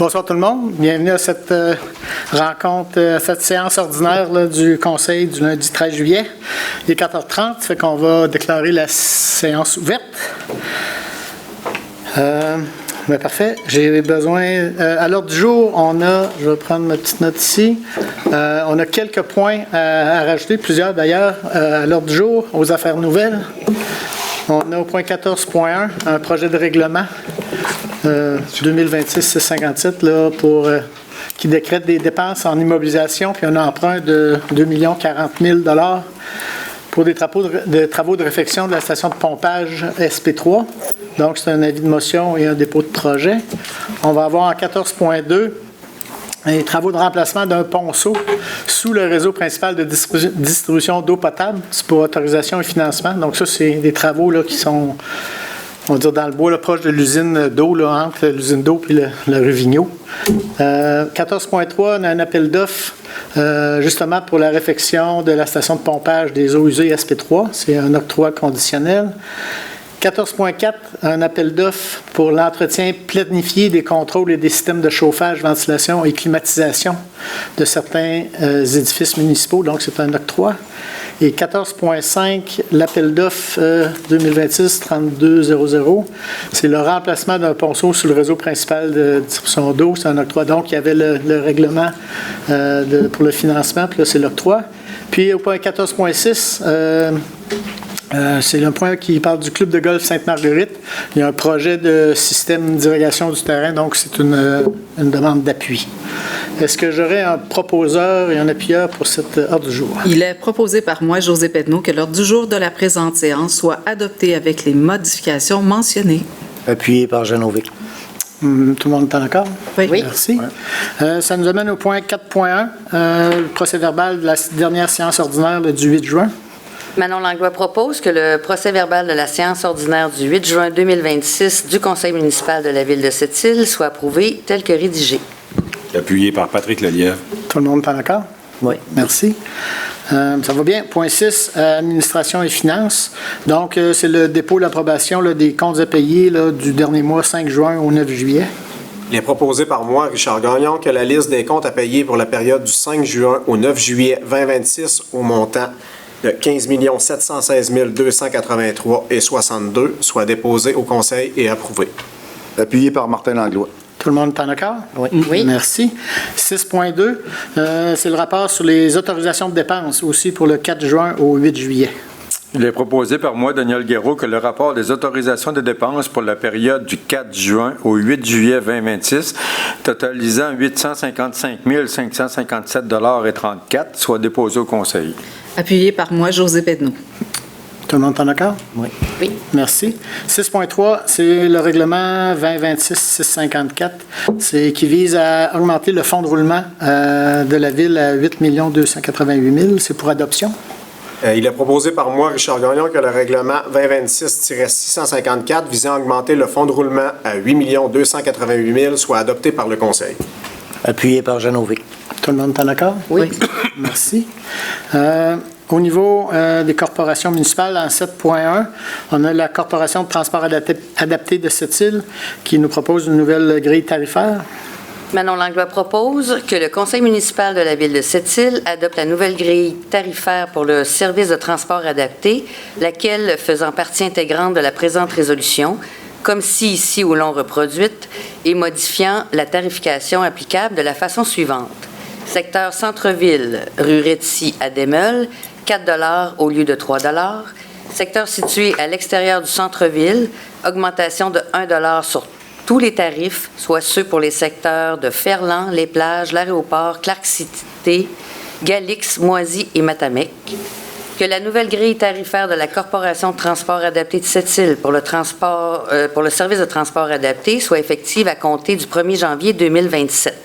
Bonsoir tout le monde. Bienvenue à cette rencontre, à cette séance ordinaire là, du Conseil du lundi 13 juillet. Il est 4h30, ça fait qu'on va déclarer la séance ouverte. Parfait. J'ai besoin... à l'ordre du jour, je vais prendre ma petite note ici, on a quelques points à rajouter, plusieurs d'ailleurs, à l'ordre du jour, aux affaires nouvelles. On a au point 14.1, un projet de règlement 2026-657 là, qui décrète des dépenses en immobilisation puis un emprunt de 2 040 000 $ pour des travaux de réfection de la station de pompage SP3. Donc, c'est un avis de motion et un dépôt de projet. On va avoir en 14.2 les travaux de remplacement d'un ponceau sous le réseau principal de distribution d'eau potable. C'est pour autorisation et financement. Donc, ça, c'est des travaux là, qui sont, on va dire, dans le bois, là, proche de l'usine d'eau, là, entre l'usine d'eau et la rue Vigneault. 14.3, on a un appel d'offres justement pour la réfection de la station de pompage des eaux usées SP3. C'est un octroi conditionnel. 14.4, un appel d'offres pour l'entretien planifié des contrôles et des systèmes de chauffage, ventilation et climatisation de certains édifices municipaux. Donc, c'est un octroi. Et 14.5, l'appel d'offres 2026-3200, c'est le remplacement d'un ponceau sur le réseau principal de distribution d'eau. C'est un octroi. Donc, il y avait le règlement pour le financement, puis là, c'est l'octroi. Puis, au point 14.6, c'est un point qui parle du club de golf Sainte-Marguerite. Il y a un projet de système d'irrigation du terrain, donc c'est une demande d'appui. Est-ce que j'aurais un proposeur et un appuyeur pour cet ordre du jour? Il est proposé par moi, José Pedneau, que l'ordre du jour de la présente séance soit adopté avec les modifications mentionnées. Appuyé par Janovic. Tout le monde est d'accord? Oui. Merci. Ça nous amène au point 4.1, le procès-verbal de la dernière séance ordinaire du 8 juin. Manon Langlois propose que le procès-verbal de la séance ordinaire du 8 juin 2026 du Conseil municipal de la Ville de Sept-Îles soit approuvé tel que rédigé. Appuyé par Patrick Lelièvre. Tout le monde est d'accord? Oui. Merci. Ça va bien. Point 6, administration et finances. Donc, c'est le dépôt et l'approbation des comptes à payer là, du dernier mois, 5 juin au 9 juillet. Il est proposé par moi, Richard Gagnon, que la liste des comptes à payer pour la période du 5 juin au 9 juillet 2026 au montant de 15 716 283,62 soit déposée au Conseil et approuvée. Appuyé par Martin Langlois. Tout le monde est en accord? Oui. Merci. 6.2, c'est le rapport sur les autorisations de dépenses, aussi pour le 4 juin au 8 juillet. Il est proposé par moi, Daniel Guéraud, que le rapport des autorisations de dépenses pour la période du 4 juin au 8 juillet 2026, totalisant 855 557,34 $ soit déposé au Conseil. Appuyé par moi, José Pedneau. Tout le monde est en accord? Oui. Oui. Merci. 6.3, c'est le règlement 2026-654, qui vise à augmenter le fonds de roulement de la Ville à 8 288 000. C'est pour adoption. Il est proposé par moi, Richard Gagnon, que le règlement 2026-654 visant à augmenter le fonds de roulement à 8 288 000 soit adopté par le Conseil. Appuyé par Janovic. Tout le monde est en accord? Oui. Merci. Au niveau des corporations municipales, en 7.1, on a la Corporation de transport adapté de Sept-Îles qui nous propose une nouvelle grille tarifaire. Manon Langlois propose que le Conseil municipal de la Ville de Sept-Îles adopte la nouvelle grille tarifaire pour le service de transport adapté, laquelle faisant partie intégrante de la présente résolution, comme si ici ou l'on reproduite, et modifiant la tarification applicable de la façon suivante. Secteur centre-ville, rue Retzy à Desmeules, 4 $ au lieu de 3 $. Secteur situé à l'extérieur du centre-ville, augmentation de 1 $ sur tous les tarifs, soit ceux pour les secteurs de Ferland, Les Plages, l'aéroport, Clark City, Galix, Moisy et Matamec. Que la nouvelle grille tarifaire de la Corporation de transport adapté de Sept-Îles pour le service de transport adapté soit effective à compter du 1er janvier 2027.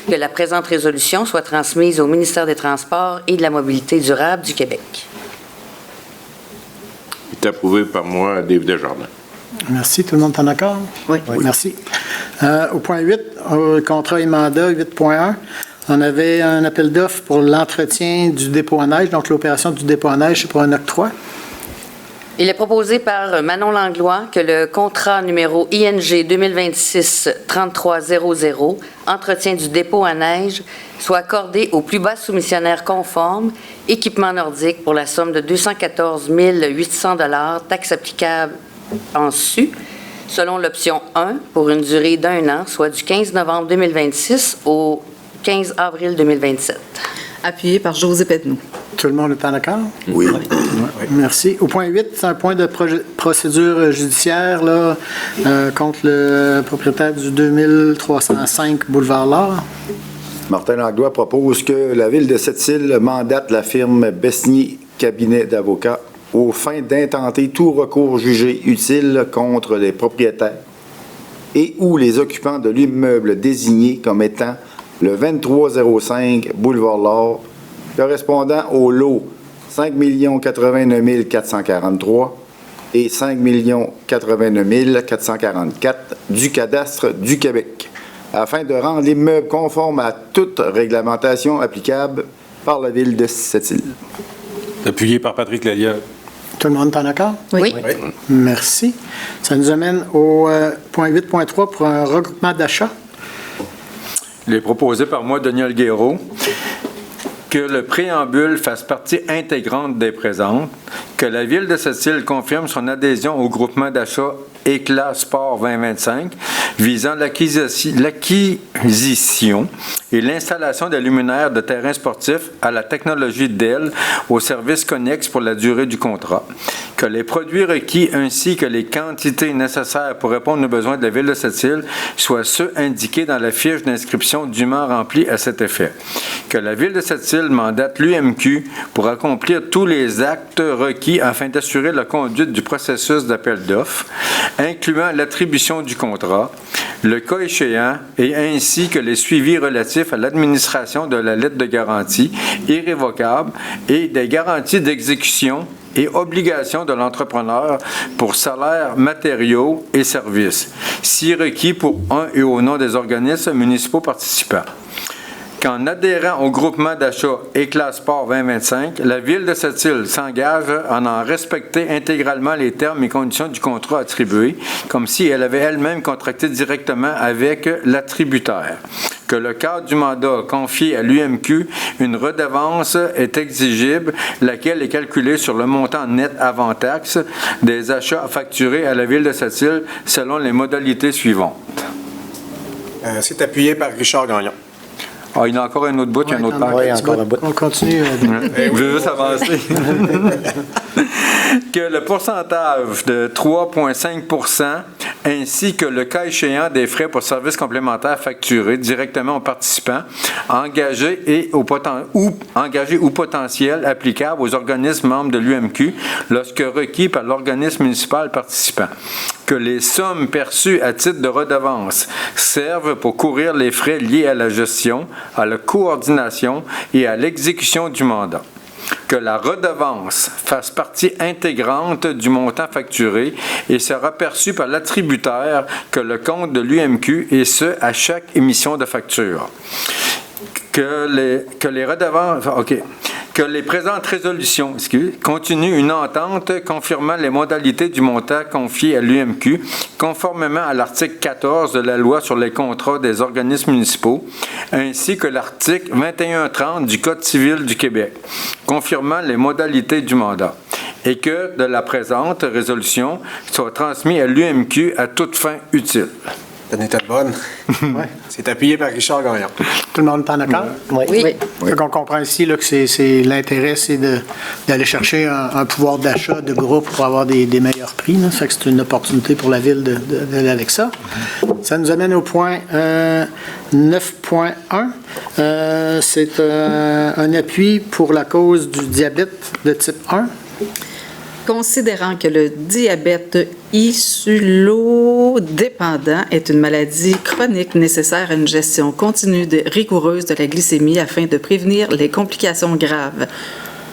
Que la présente résolution soit transmise au ministère des Transports et de la Mobilité durable du Québec. Il est approuvé par moi, Dave Desjardins. Merci. Tout le monde est en accord? Oui. Merci. Au point 8, contrat et mandat 8.1, on avait un appel d'offres pour l'entretien du dépôt à neige. Donc, l'opération du dépôt à neige, c'est pour un octroi. Il est proposé par Manon Langlois que le contrat numéro ING 2026-3300, entretien du dépôt à neige, soit accordé au plus bas soumissionnaire conforme, équipement nordique, pour la somme de 214 800 $, taxes applicables en su, selon l'option 1, pour une durée d'1 an, soit du 15 novembre 2026 au 15 avril 2027. Appuyé par José Pedneau. Tout le monde est en accord? Oui. Merci. Au point 8, c'est un point de procédure judiciaire là, contre le propriétaire du 2305 Boulevard L'Art. Martin Langlois propose que la Ville de Sept-Îles mandate la firme Besnier Cabinet d'avocats aux fins d'intenter tout recours jugé utile contre les propriétaires et ou les occupants de l'immeuble désigné comme étant le 2305 Boulevard L'Art, correspondant au lot 5 089 443 et 5 089 444 du cadastre du Québec, afin de rendre l'immeuble conforme à toute réglementation applicable par la Ville de Sept-Îles. Appuyé par Patrick Lalièvre. Tout le monde est en accord? Oui. Merci. Ça nous amène au point 8.3 pour un regroupement d'achat. Il est proposé par moi, Daniel Guéraud, que le préambule fasse partie intégrante des présentes, que la Ville de Sept-Îles confirme son adhésion au groupement d'achat Éclat Sport 2025 visant l'acquisition et l'installation des luminaires de terrains sportifs à la technologie Dell au service connexe pour la durée du contrat, que les produits requis ainsi que les quantités nécessaires pour répondre aux besoins de la Ville de Sept-Îles soient ceux indiqués dans la fiche d'inscription dûment remplie à cet effet, que la Ville de Sept-Îles mandate l'UMQ pour accomplir tous les actes requis afin d'assurer la conduite du processus d'appel d'offres, incluant l'attribution du contrat, le cas échéant, et ainsi que les suivis relatifs à l'administration de la lettre de garantie irrévocable et des garanties d'exécution et obligations de l'entrepreneur pour salaires, matériaux et services, si requis pour un et au nom des organismes municipaux participants. Qu'en adhérant au groupement d'achat Éclat Sport 2025, la Ville de Sept-Îles s'engage à en respecter intégralement les termes et conditions du contrat attribué, comme si elle avait elle-même contracté directement avec l'attributaire. Que le cadre du mandat confié à l'UMQ, une redevance est exigible, laquelle est calculée sur le montant net avant taxe des achats facturés à la Ville de Sept-Îles selon les modalités suivantes. C'est appuyé par Richard Gagnon. Ah, il y en a encore un autre bout, il y a un autre page. Oui, encore un bout. On continue. Je veux juste avancer. Que le pourcentage de 3,5 ainsi que le cas échéant des frais pour services complémentaires facturés directement aux participants engagés ou potentiels applicables aux organismes membres de l'UMQ lorsque requis par l'organisme municipal participant. Que les sommes perçues à titre de redevance servent pour couvrir les frais liés à la gestion, à la coordination et à l'exécution du mandat. Que la redevance fasse partie intégrante du montant facturé et sera perçue par l'attributaire que le compte de l'UMQ, et ce, à chaque émission de facture. Que les présentes résolutions continuent une entente confirmant les modalités du montant confié à l'UMQ, conformément à l'article 14 de la loi sur les contrats des organismes municipaux, ainsi que l'article 2130 du Code civil du Québec, confirmant les modalités du mandat, et que de la présente résolution soit transmis à l'UMQ à toute fin utile. T'en étais bonne. Ouais. C'est appuyé par Richard Gagnon. Tout le monde est en accord? Oui. Oui. Donc, on comprend ici là, que l'intérêt, c'est d'aller chercher un pouvoir d'achat de groupe pour avoir des meilleurs prix. Là. Ça fait que c'est une opportunité pour la Ville d'aller avec ça. Ça nous amène au point 9.1. C'est un appui pour la cause du diabète de type 1. Considérant que le diabète insulino-dépendant est une maladie chronique nécessaire à une gestion continue rigoureuse de la glycémie afin de prévenir les complications graves.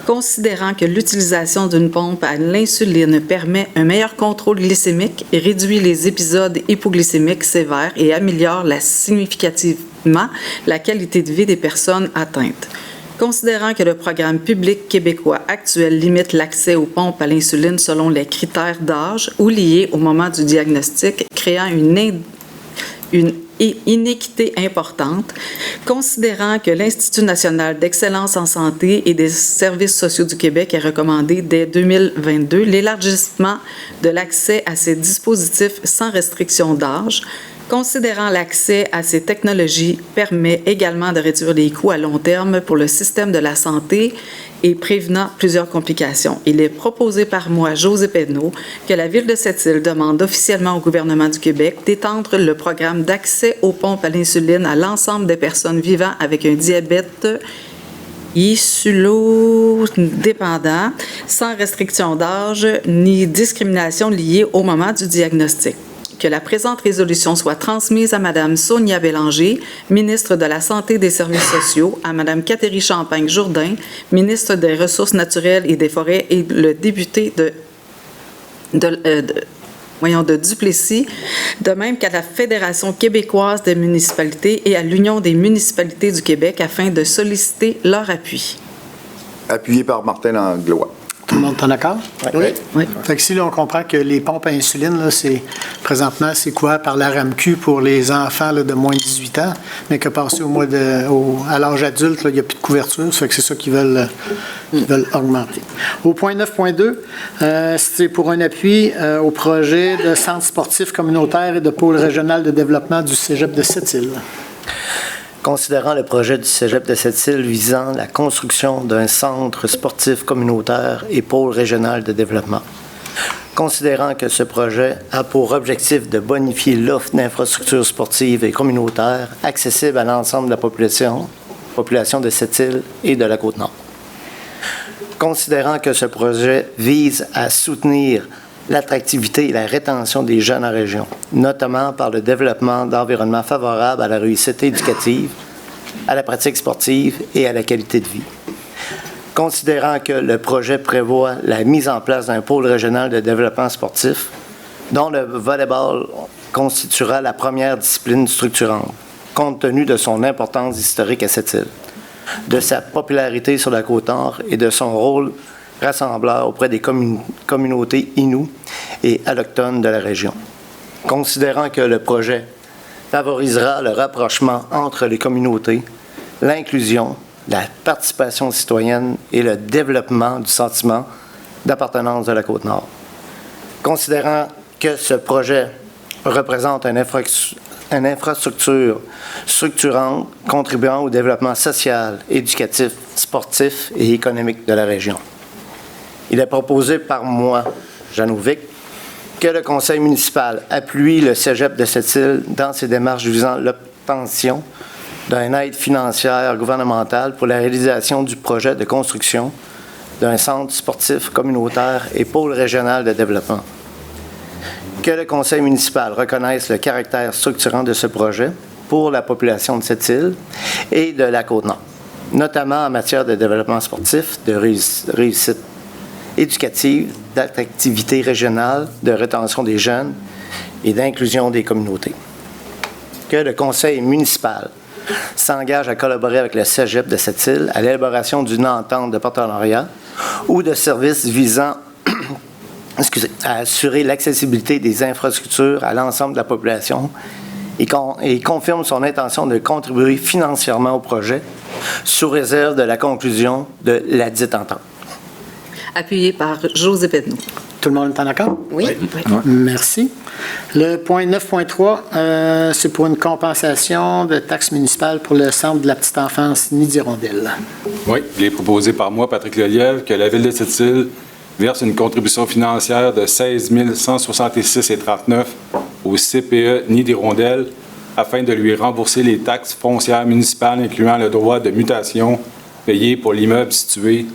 Considérant que l'utilisation d'une pompe à l'insuline permet un meilleur contrôle glycémique et réduit les épisodes hypoglycémiques sévères et améliore significativement la qualité de vie des personnes atteintes. Considérant que le programme public québécois actuel limite l'accès aux pompes à l'insuline selon les critères d'âge ou liés au moment du diagnostic, créant une inéquité importante, considérant que l'Institut national d'excellence en santé et des services sociaux du Québec a recommandé dès 2022 l'élargissement de l'accès à ces dispositifs sans restriction d'âge, considérant l'accès à ces technologies permet également de réduire les coûts à long terme pour le système de la santé et prévenant plusieurs complications. Il est proposé par moi, Josée Penneau, que la Ville de Sept-Îles demande officiellement au gouvernement du Québec d'étendre le programme d'accès aux pompes à l'insuline à l'ensemble des personnes vivant avec un diabète insulino-dépendant, sans restriction d'âge ni discrimination liée au moment du diagnostic. Que la présente résolution soit transmise à Mme Sonia Bélanger, ministre de la Santé et des Services sociaux, à Mme Catherine Champagne-Jourdain, ministre des Ressources naturelles et des Forêts, et le député de Duplessis, de même qu'à la Fédération québécoise des municipalités et à l'Union des municipalités du Québec afin de solliciter leur appui. Appuyé par Martin Langlois. Tout le monde est en accord? Oui. Oui. Fait que si là, on comprend que les pompes à insuline, là, présentement, c'est couvert par la RAMQ pour les enfants là, de moins de 18 ans, mais que passé à l'âge adulte, là, il n'y a plus de couverture. Ça fait que c'est ça qu'ils veulent augmenter. Au point 9.2, c'est pour un appui au projet de centre sportif communautaire et de pôle régional de développement du Cégep de Sept-Îles. Considérant le projet du Cégep de Sept-Îles visant la construction d'un centre sportif communautaire et pôle régional de développement. Considérant que ce projet a pour objectif de bonifier l'offre d'infrastructures sportives et communautaires accessibles à l'ensemble de la population de Sept-Îles et de la Côte-Nord. Considérant que ce projet vise à soutenir l'attractivité et la rétention des jeunes en région, notamment par le développement d'environnements favorables à la réussite éducative, à la pratique sportive et à la qualité de vie. Considérant que le projet prévoit la mise en place d'un pôle régional de développement sportif, dont le volleyball constituera la première discipline structurante, compte tenu de son importance historique à Sept-Îles, de sa popularité sur la Côte-Nord et de son rôle rassembleur auprès des communautés inoues et allochtones de la région. Considérant que le projet favorisera le rapprochement entre les communautés, l'inclusion, la participation citoyenne et le développement du sentiment d'appartenance de la Côte-Nord. Considérant que ce projet représente une infrastructure structurante contribuant au développement social, éducatif, sportif et économique de la région. Il est proposé par moi, Jean Ouvic, que le conseil municipal appuie le Cégep de Sept-Îles dans ses démarches visant l'obtention d'une aide financière gouvernementale pour la réalisation du projet de construction d'un centre sportif communautaire et pôle régional de développement. Que le conseil municipal reconnaisse le caractère structurant de ce projet pour la population de Sept-Îles et de la Côte-Nord, notamment en matière de développement sportif, de réussite éducative, d'attractivité régionale, de rétention des jeunes et d'inclusion des communautés. Que le conseil municipal s'engage à collaborer avec le Cégep de Sept-Îles à l'élaboration d'une entente de partenariat ou de services visant à assurer l'accessibilité des infrastructures à l'ensemble de la population et confirme son intention de contribuer financièrement au projet sous réserve de la conclusion de la dite entente. Appuyé par Josée Penneau. Tout le monde est en accord? Oui. Merci. Le point 9.3, c'est pour une compensation de taxes municipales pour le centre de la petite enfance Nid-Hirondelle. Oui, il est proposé par moi, Patrick Lelièvre, que la Ville de Sept-Îles verse une contribution financière de 16 166,39 au CPE Nid-Hirondelle afin de lui rembourser les taxes foncières municipales incluant le droit de mutation payé pour l'immeuble situé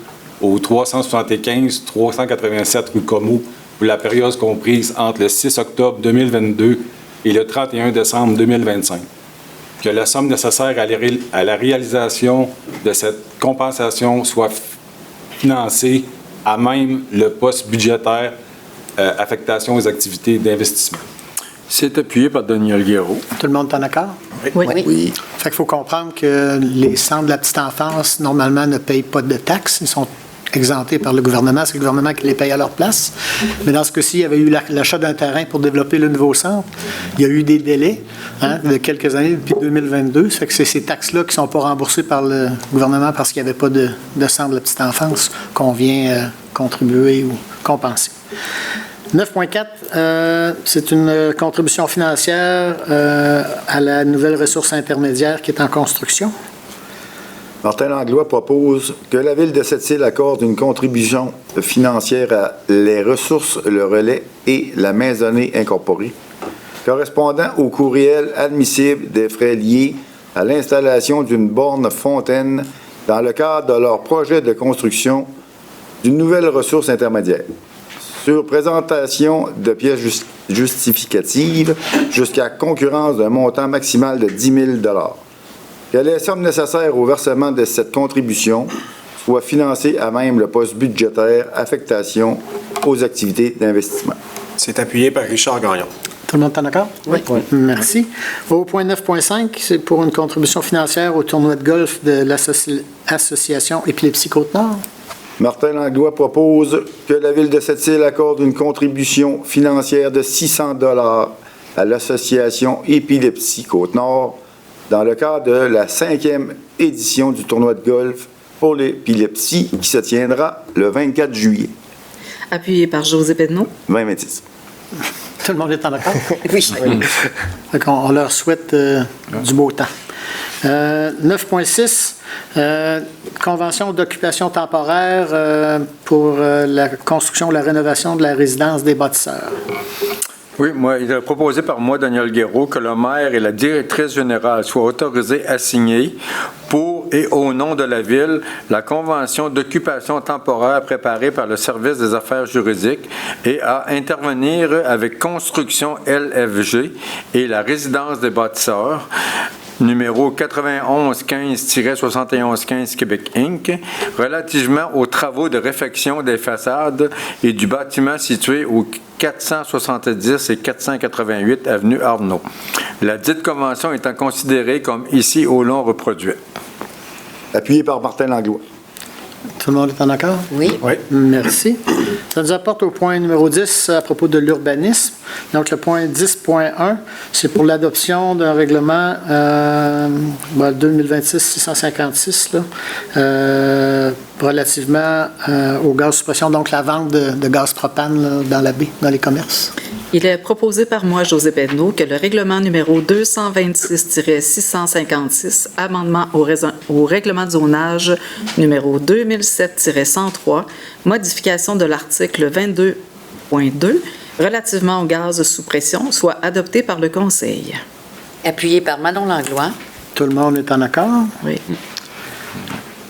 au 375-387 rue Comeau pour la période comprise entre le 6 octobre 2022 et le 31 décembre 2025. Que la somme nécessaire à la réalisation de cette compensation soit financée à même le poste budgétaire affectation aux activités d'investissement. C'est appuyé par Daniel Guéraud. Tout le monde est en accord? Oui. Oui. Fait qu'il faut comprendre que les centres de la petite enfance, normalement, ne payent pas de taxes. Ils sont exemptés par le gouvernement. C'est le gouvernement qui les paye à leur place. Mais dans ce cas-ci, il y avait eu l'achat d'un terrain pour développer le nouveau centre. Il y a eu des délais de quelques années depuis 2022. Ça fait que c'est ces taxes-là qui ne sont pas remboursées par le gouvernement parce qu'il n'y avait pas de centre de la petite enfance qu'on vient contribuer ou compenser. 9.4, c'est une contribution financière à la nouvelle ressource intermédiaire qui est en construction. Martin Langlois propose que la Ville de Sept-Îles accorde une contribution financière à les ressources, le relais et la maisonnée incorporée, correspondant au courriel admissible des frais liés à l'installation d'une borne fontaine dans le cadre de leur projet de construction d'une nouvelle ressource intermédiaire. Sur présentation de pièces justificatives jusqu'à concurrence d'un montant maximal de 10 000 $. Que les sommes nécessaires au versement de cette contribution soient financées à même le poste budgétaire affectation aux activités d'investissement. C'est appuyé par Richard Gagnon. Tout le monde est en accord? Oui. Merci. Au point 9.5, c'est pour une contribution financière au tournoi de golf de l'association Épilepsie Côte-Nord. Martin Langlois propose que la Ville de Sept-Îles accorde une contribution financière de 600 $ à l'association Épilepsie Côte-Nord dans le cadre de la 5e édition du tournoi de golf pour l'épilepsie qui se tiendra le 24 juillet Appuyé par José Pedneau. 2026. Tout le monde est en accord? Oui. Fait qu'on leur souhaite du beau temps. 9.6, convention d'occupation temporaire pour la construction ou la rénovation de la résidence des bâtisseurs. Oui, moi, il est proposé par moi, Daniel Guéraud, que le maire et la directrice générale soient autorisés à signer pour et au nom de la Ville la convention d'occupation temporaire préparée par le service des affaires juridiques et à intervenir avec Construction LFG et la résidence des bâtisseurs, numéro 9115-7115 Québec Inc., relativement aux travaux de réfection des façades et du bâtiment situé au 470 et 488 avenue Arnaud. La dite convention étant considérée comme ici au long reproduit. Appuyé par Martin Langlois. Tout le monde est en accord? Oui. Oui. Merci. Ça nous apporte au point numéro 10 à propos de l'urbanisme. Donc, le point 10.1, c'est pour l'adoption d'un règlement 2026-656 relativement au gaz suppression, donc la vente de gaz propane là, dans la baie, dans les commerces. Il est proposé par moi, José Pedneau, que le règlement numéro 226-656, amendement au règlement de zonage numéro 2007-103, modification de l'article 22.2, relativement au gaz sous pression, soit adopté par le Conseil. Appuyé par Manon Langlois. Tout le monde est en accord? Oui.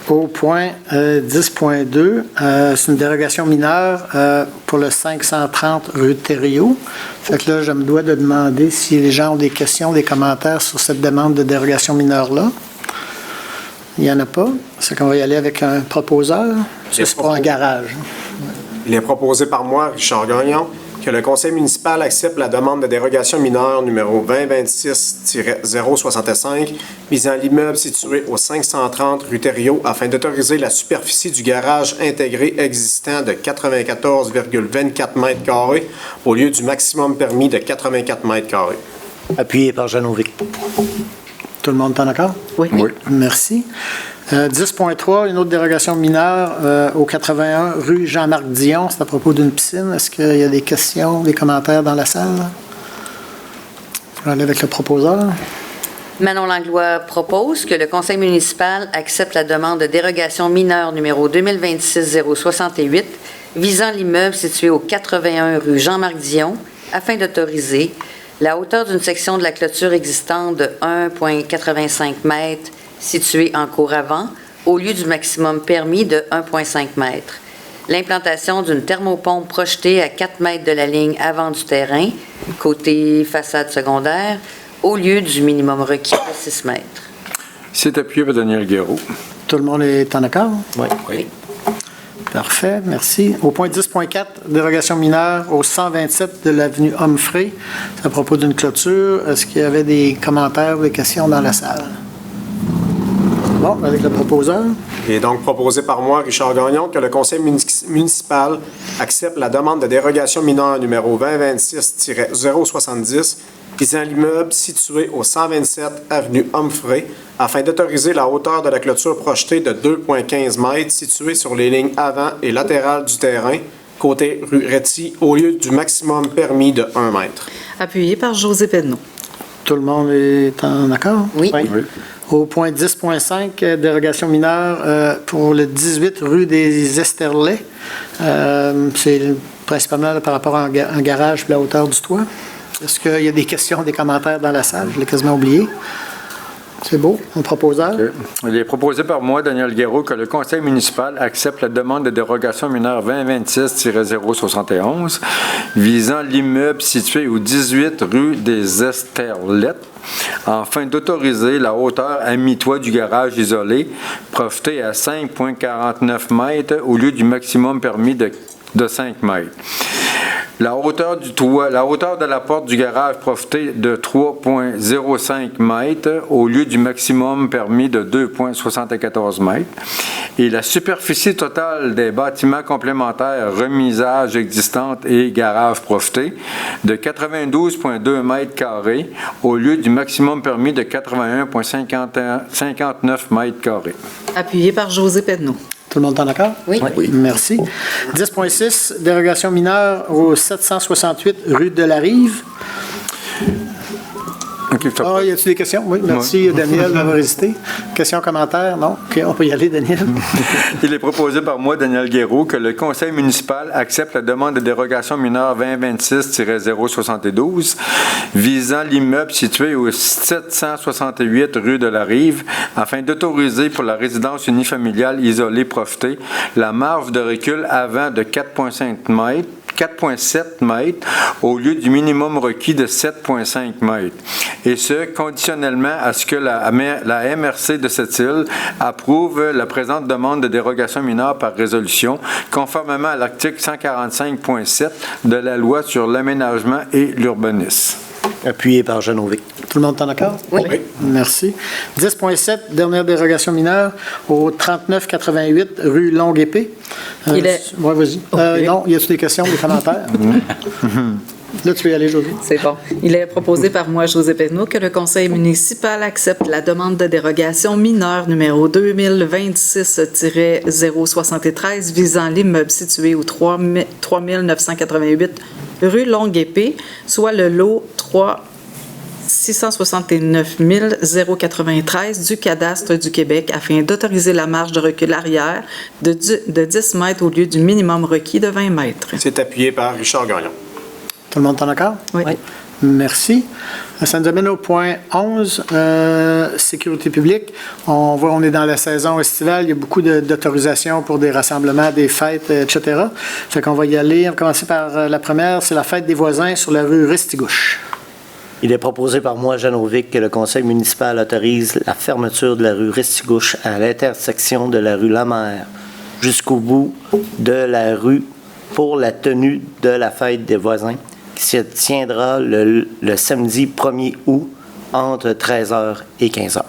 Au point 10.2, c'est une dérogation mineure pour le 530 rue Thériault. Fait que là, je me dois de demander si les gens ont des questions, des commentaires sur cette demande de dérogation mineure-là. Il n'y en a pas. C'est qu'on va y aller avec un proposeur. Ça, c'est pour un garage. Il est proposé par moi, Richard Gagnon, que le conseil municipal accepte la demande de dérogation mineure numéro 2026-065 visant l'immeuble situé au 530 rue Thériault afin d'autoriser la superficie du garage intégré existant de 94,24 m² au lieu du maximum permis de 84 m². Appuyé par Jean-Novic. Tout le monde est en accord? Oui. Merci. 10.3, une autre dérogation mineure au 81 rue Jean-Marc Dion. C'est à propos d'une piscine. Est-ce qu'il y a des questions, des commentaires dans la salle? On va aller avec le proposeur. Manon Langlois propose que le conseil municipal accepte la demande de dérogation mineure numéro 2026-068 visant l'immeuble situé au 81 rue Jean-Marc Dion afin d'autoriser la hauteur d'une section de la clôture existante de 1,85 m située en cour avant au lieu du maximum permis de 1,5 m. L'implantation d'une thermopompe projetée à 4 mètres de la ligne avant du terrain, côté façade secondaire, au lieu du minimum requis de 6 mètres. C'est appuyé par Daniel Guéraud. Tout le monde est en accord? Oui. Oui. Parfait, merci. Au point 10.4, dérogation mineure au 127 de l'avenue Humphrey. C'est à propos d'une clôture. Est-ce qu'il y avait des commentaires ou des questions dans la salle? Bon, avec le proposeur. Il est donc proposé par moi, Richard Gagnon, que le conseil municipal accepte la demande de dérogation mineure numéro 2026-070 visant l'immeuble situé au 127 avenue Humphrey afin d'autoriser la hauteur de la clôture projetée de 2,15 mètres située sur les lignes avant et latérales du terrain, côté rue Retty, au lieu du maximum permis de 1 mètre. Appuyé par José Pedneau. Tout le monde est en accord? Oui. Au point 10.5, dérogation mineure pour le 18 rue des Esterlets. C'est principalement là, par rapport à un garage et la hauteur du toit. Est-ce qu'il y a des questions, des commentaires dans la salle? Je l'ai quasiment oublié. C'est beau. Un proposeur? Okay. Il est proposé par moi, Daniel Guéraud, que le conseil municipal accepte la demande de dérogation mineure 2026-071 visant l'immeuble situé au 18 rue des Esterlettes afin d'autoriser la hauteur à mi-toit du garage isolé projeté à 5,49 mètres au lieu du maximum permis de 5 mètres. La hauteur du toit, la hauteur de la porte du garage profitée de 3,05 mètres au lieu du maximum permis de 2,74 mètres. Et la superficie totale des bâtiments complémentaires, remisages existantes et garages profités de 92,2 mètres carrés au lieu du maximum permis de 81,59 mètres carrés. Appuyé par José Pedneau. Tout le monde est en accord? Oui. Merci. 10.6, dérogation mineure au 768 rue de la Rive. Y a-t-il des questions? Oui, merci Daniel d'avoir hésité. Questions, commentaires? Non? OK, on peut y aller, Daniel. Il est proposé par moi, Daniel Guéraud, que le conseil municipal accepte la demande de dérogation mineure 2026-072 visant l'immeuble situé au 768 rue de la Rive afin d'autoriser pour la résidence unifamiliale isolée profitée la marge de recul avant de 4,7 mètres au lieu du minimum requis de 7,5 mètres. Et ce, conditionnellement à ce que la MRC de cette île approuve la présente demande de dérogation mineure par résolution, conformément à l'article 145.7 de la loi sur l'aménagement et l'urbanisme. Appuyé par Janovic. Tout le monde est en accord? Oui. Merci. 10.7, dernière dérogation mineure au 3988 rue Longue-Épée. Il est... Oui, vas-y. Okay. Non, y a-t-il des questions, des commentaires? Là, tu peux y aller, José. C'est bon. Il est proposé par moi, José Pedneau, que le conseil municipal accepte la demande de dérogation mineure numéro 2026-073 visant l'immeuble situé au 3988 rue Longue-Épée, soit le lot 669 093 du cadastre du Québec afin d'autoriser la marge de recul arrière de 10 mètres au lieu du minimum requis de 20 mètres. C'est appuyé par Richard Gagnon. Tout le monde est en accord? Oui. Merci. Ça nous amène au point 11, sécurité publique. On est dans la saison estivale, il y a beaucoup d'autorisations pour des rassemblements, des fêtes, etc. Fait qu'on va y aller. On va commencer par la première, c'est la fête des voisins sur la rue Restigouche. Il est proposé par moi, Janovic, que le conseil municipal autorise la fermeture de la rue Restigouche à l'intersection de la rue Lamer jusqu'au bout de la rue pour la tenue de la fête des voisins qui se tiendra le samedi 1er août entre 13h et 15h.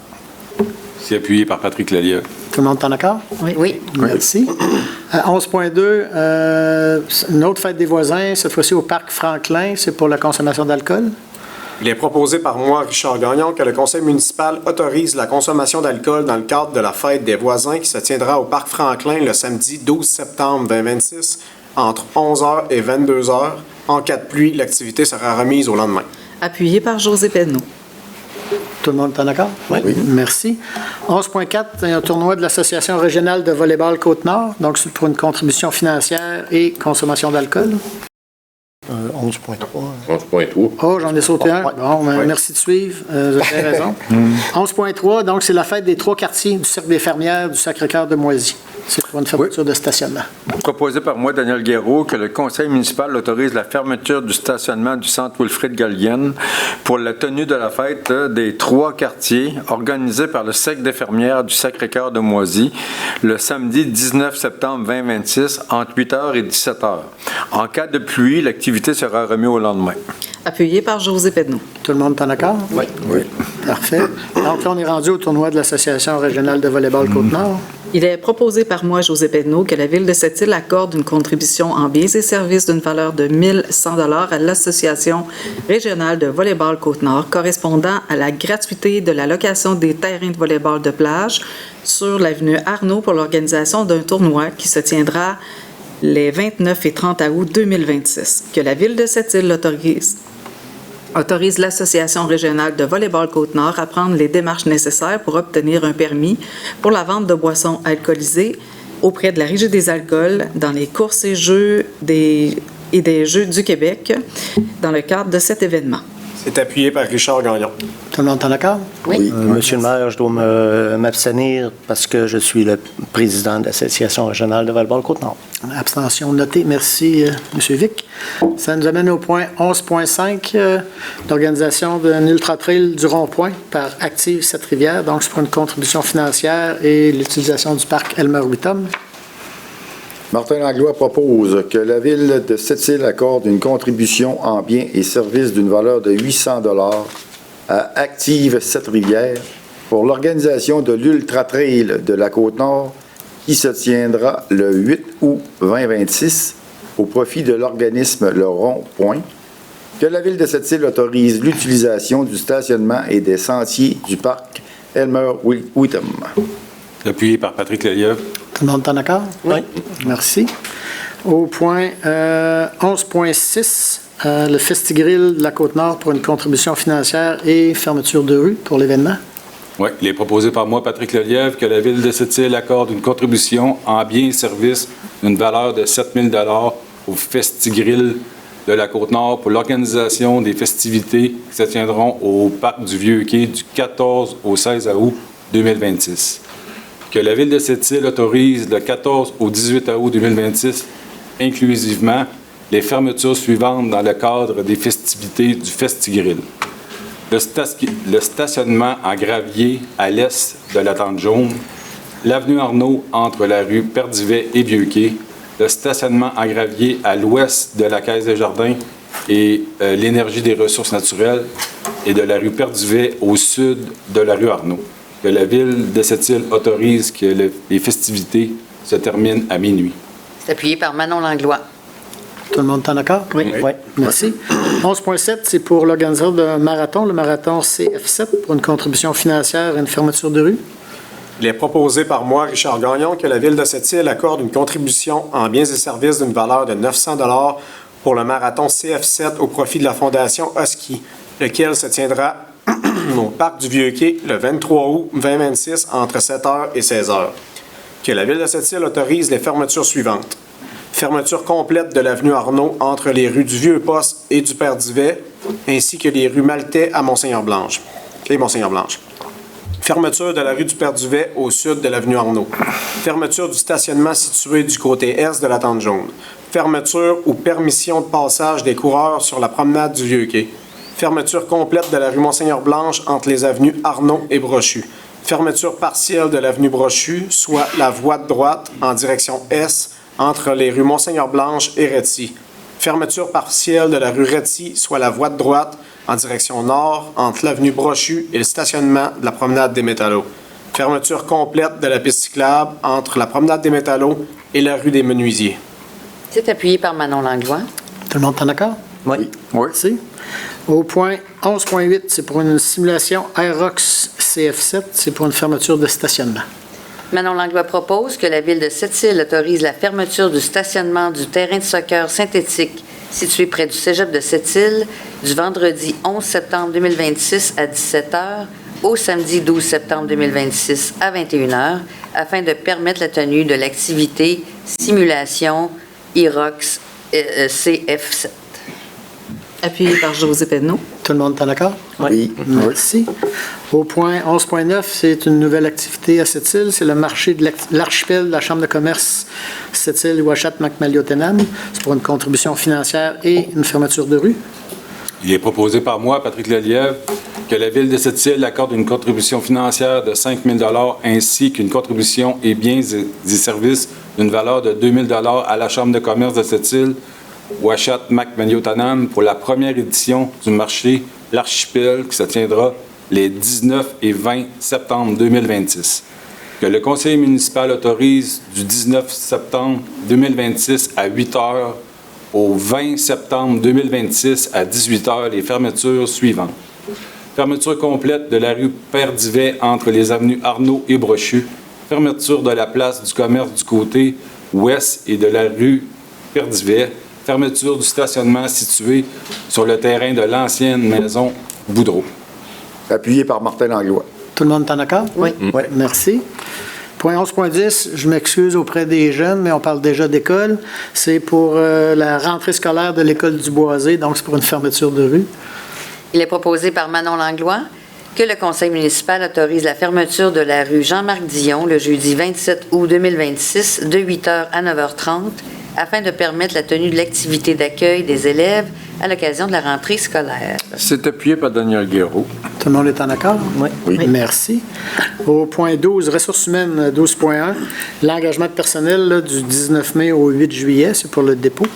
C'est appuyé par Patrick Lallieu. Tout le monde est en accord? Oui. Merci. 11.2, une autre fête des voisins, cette fois-ci au parc Franklin, c'est pour la consommation d'alcool. Il est proposé par moi, Richard Gagnon, que le conseil municipal autorise la consommation d'alcool dans le cadre de la fête des voisins qui se tiendra au parc Franklin le samedi 12 septembre 2026 entre 11h et 22h. En cas de pluie, l'activité sera remise au lendemain. Appuyé par José Pedneau. Tout le monde est en accord? Oui. Merci. 11.4, un tournoi de l'Association régionale de volleyball Côte-Nord, donc c'est pour une contribution financière et consommation d'alcool. 11.3. 11.3. Oh, j'en ai sauté un. Ouais. Bon, merci de suivre. Vous avez raison. 11.3, donc c'est la fête des 3 quartiers du Cercle des Fermières du Sacré-Cœur de Moisy. C'est pour une fermeture de stationnement. Proposé par moi, Daniel Guéraud, que le conseil municipal autorise la fermeture du stationnement du centre Wilfrid Gallienne pour la tenue de la fête des 3 quartiers organisée par le Cercle des Fermières du Sacré-Cœur de Moisy le samedi 19 septembre 2026 entre 8h et 17h. En cas de pluie, l'activité sera remise au lendemain. Appuyé par José Pedneau. Tout le monde est en accord? Oui. Parfait. Donc là, on est rendu au tournoi de l'Association régionale de volleyball Côte-Nord. Il est proposé par moi, José Pedneau, que la Ville de Sept-Îles accorde une contribution en biens et services d'une valeur de 1 100 $ à l'Association régionale de volleyball Côte-Nord, correspondant à la gratuité de la location des terrains de volleyball de plage sur l'avenue Arnaud pour l'organisation d'un tournoi qui se tiendra les 29 et 30 août 2026. Que la Ville de Sept-Îles autorise l'Association régionale de volleyball Côte-Nord à prendre les démarches nécessaires pour obtenir un permis pour la vente de boissons alcoolisées auprès de la Régie des alcools dans les courses et jeux des Jeux du Québec dans le cadre de cet événement. C'est appuyé par Richard Gagnon. Tout le monde est en accord? Oui. Monsieur le maire, je dois m'abstenir parce que je suis le président de l'Association régionale de volleyball Côte-Nord. Abstention notée. Merci, M. Vic. Ça nous amène au point 11.5, l'organisation d'un ultra-trail du rond-point par Active Sept-Rivières. Donc, c'est pour une contribution financière et l'utilisation du parc Elmer-Wittom. Martin Langlois propose que la Ville de Sept-Îles accorde une contribution en biens et services d'une valeur de 800 $ à Active Sept-Rivières pour l'organisation de l'Ultra-Trail de la Côte-Nord qui se tiendra le 8 août 2026 au profit de l'organisme Le Rond-Point, que la Ville de Sept-Îles autorise l'utilisation du stationnement et des sentiers du parc Elmer-Wittom. Appuyé par Patrick Lelièvre. Tout le monde est en accord? Oui. Merci. Au point 11.6, le Festigrill de la Côte-Nord pour une contribution financière et fermeture de rue pour l'événement. Oui, il est proposé par moi, Patrick Lelièvre, que la Ville de Sept-Îles accorde une contribution en biens et services d'une valeur de 7 000 $ au Festigrill de la Côte-Nord pour l'organisation des festivités qui se tiendront au Parc du Vieux-Quai du 14 au 16 août 2026. Que la Ville de Sept-Îles autorise le 14 au 18 août 2026, inclusivement, les fermetures suivantes dans le cadre des festivités du Festigrill. Le stationnement en gravier à l'est de la Tente Jaune, l'avenue Arnaud entre la rue Perdivet et Vieux-Quai, le stationnement en gravier à l'ouest de la Caisse des Jardins et l'énergie des ressources naturelles et de la rue Perdivet au sud de la rue Arnaud. Que la Ville de Sept-Îles autorise que les festivités se terminent à minuit. C'est appuyé par Manon Langlois. Tout le monde est en accord? Oui. Merci. 11.7, c'est pour l'organisation d'un marathon, le marathon CF7, pour une contribution financière et une fermeture de rue. Il est proposé par moi, Richard Gagnon, que la Ville de Sept-Îles accorde une contribution en biens et services d'une valeur de 900 $ pour le marathon CF7 au profit de la Fondation Husky, lequel se tiendra au Parc du Vieux-Quai le 23 août 2026 entre 7h et 16h. Que la Ville de Sept-Îles autorise les fermetures suivantes. Fermeture complète de l'avenue Arnaud entre les rues du Vieux-Poste et du Perdivet, ainsi que les rues Maltais à Monseigneur-Blanche. Fermeture de la rue du Perdivet au sud de l'avenue Arnaud. Fermeture du stationnement situé du côté est de la Tente Jaune. Fermeture ou permission de passage des coureurs sur la promenade du Vieux-Quai. Fermeture complète de la rue Monseigneur-Blanche entre les avenues Arnaud et Brochu. Fermeture partielle de l'avenue Brochu, soit la voie de droite en direction est entre les rues Monseigneur-Blanche et Retty. Fermeture partielle de la rue Retty, soit la voie de droite en direction nord entre l'avenue Brochu et le stationnement de la promenade des Métallos. Fermeture complète de la piste cyclable entre la promenade des Métallos et la rue des Menuisiers. C'est appuyé par Manon Langlois. Tout le monde est en accord? Oui. Merci. Au point 11.8, c'est pour une simulation Aerox CF7, c'est pour une fermeture de stationnement. Manon Langlois propose que la Ville de Sept-Îles autorise la fermeture du stationnement du terrain de soccer synthétique situé près du cégep de Sept-Îles du vendredi 11 septembre 2026 à 17h au samedi 12 septembre 2026 à 21h afin de permettre la tenue de l'activité simulation Aerox CF7. Appuyé par José Pedneau. Tout le monde est en accord? Oui. Merci. Au point 11.9, c'est une nouvelle activité à Sept-Îles. C'est le marché de l'archipel de la Chambre de commerce Sept-Îles, Ouachat, Macmaliotenam. C'est pour une contribution financière et une fermeture de rue. Il est proposé par moi, Patrick Lelièvre, que la Ville de Sept-Îles accorde une contribution financière de 5 000 ainsi qu'une contribution et biens et services d'une valeur de 2 000 à la Chambre de commerce de Sept-Îles, Ouachat, Macmaliotenam, pour la première édition du marché L'Archipel qui se tiendra les 19 et 20 septembre 2026. Que le conseil municipal autorise du 19 septembre 2026 à 8 heures au 20 septembre 2026 à 18 heures les fermetures suivantes. Fermeture complète de la rue Père-Divet entre les avenues Arnaud et Brochu. Fermeture de la place du commerce du côté ouest et de la rue Père-Divet. Fermeture du stationnement situé sur le terrain de l'ancienne maison Boudreau. Appuyé par Martin Langlois. Tout le monde est en accord? Oui. Oui. Merci. Point 11.10, je m'excuse auprès des jeunes, mais on parle déjà d'école. C'est pour la rentrée scolaire de l'école du Boisé, donc c'est pour une fermeture de rue. Il est proposé par Manon Langlois que le conseil municipal autorise la fermeture de la rue Jean-Marc Dion le jeudi 27 août 2026 de 8h à 9h30 afin de permettre la tenue de l'activité d'accueil des élèves à l'occasion de la rentrée scolaire. C'est appuyé par Daniel Guéraud. Tout le monde est en accord? Oui. Merci. Au point 12, ressources humaines 12.1, l'engagement de personnel là, du 19 mai au 8 juillet, c'est pour le dépôt.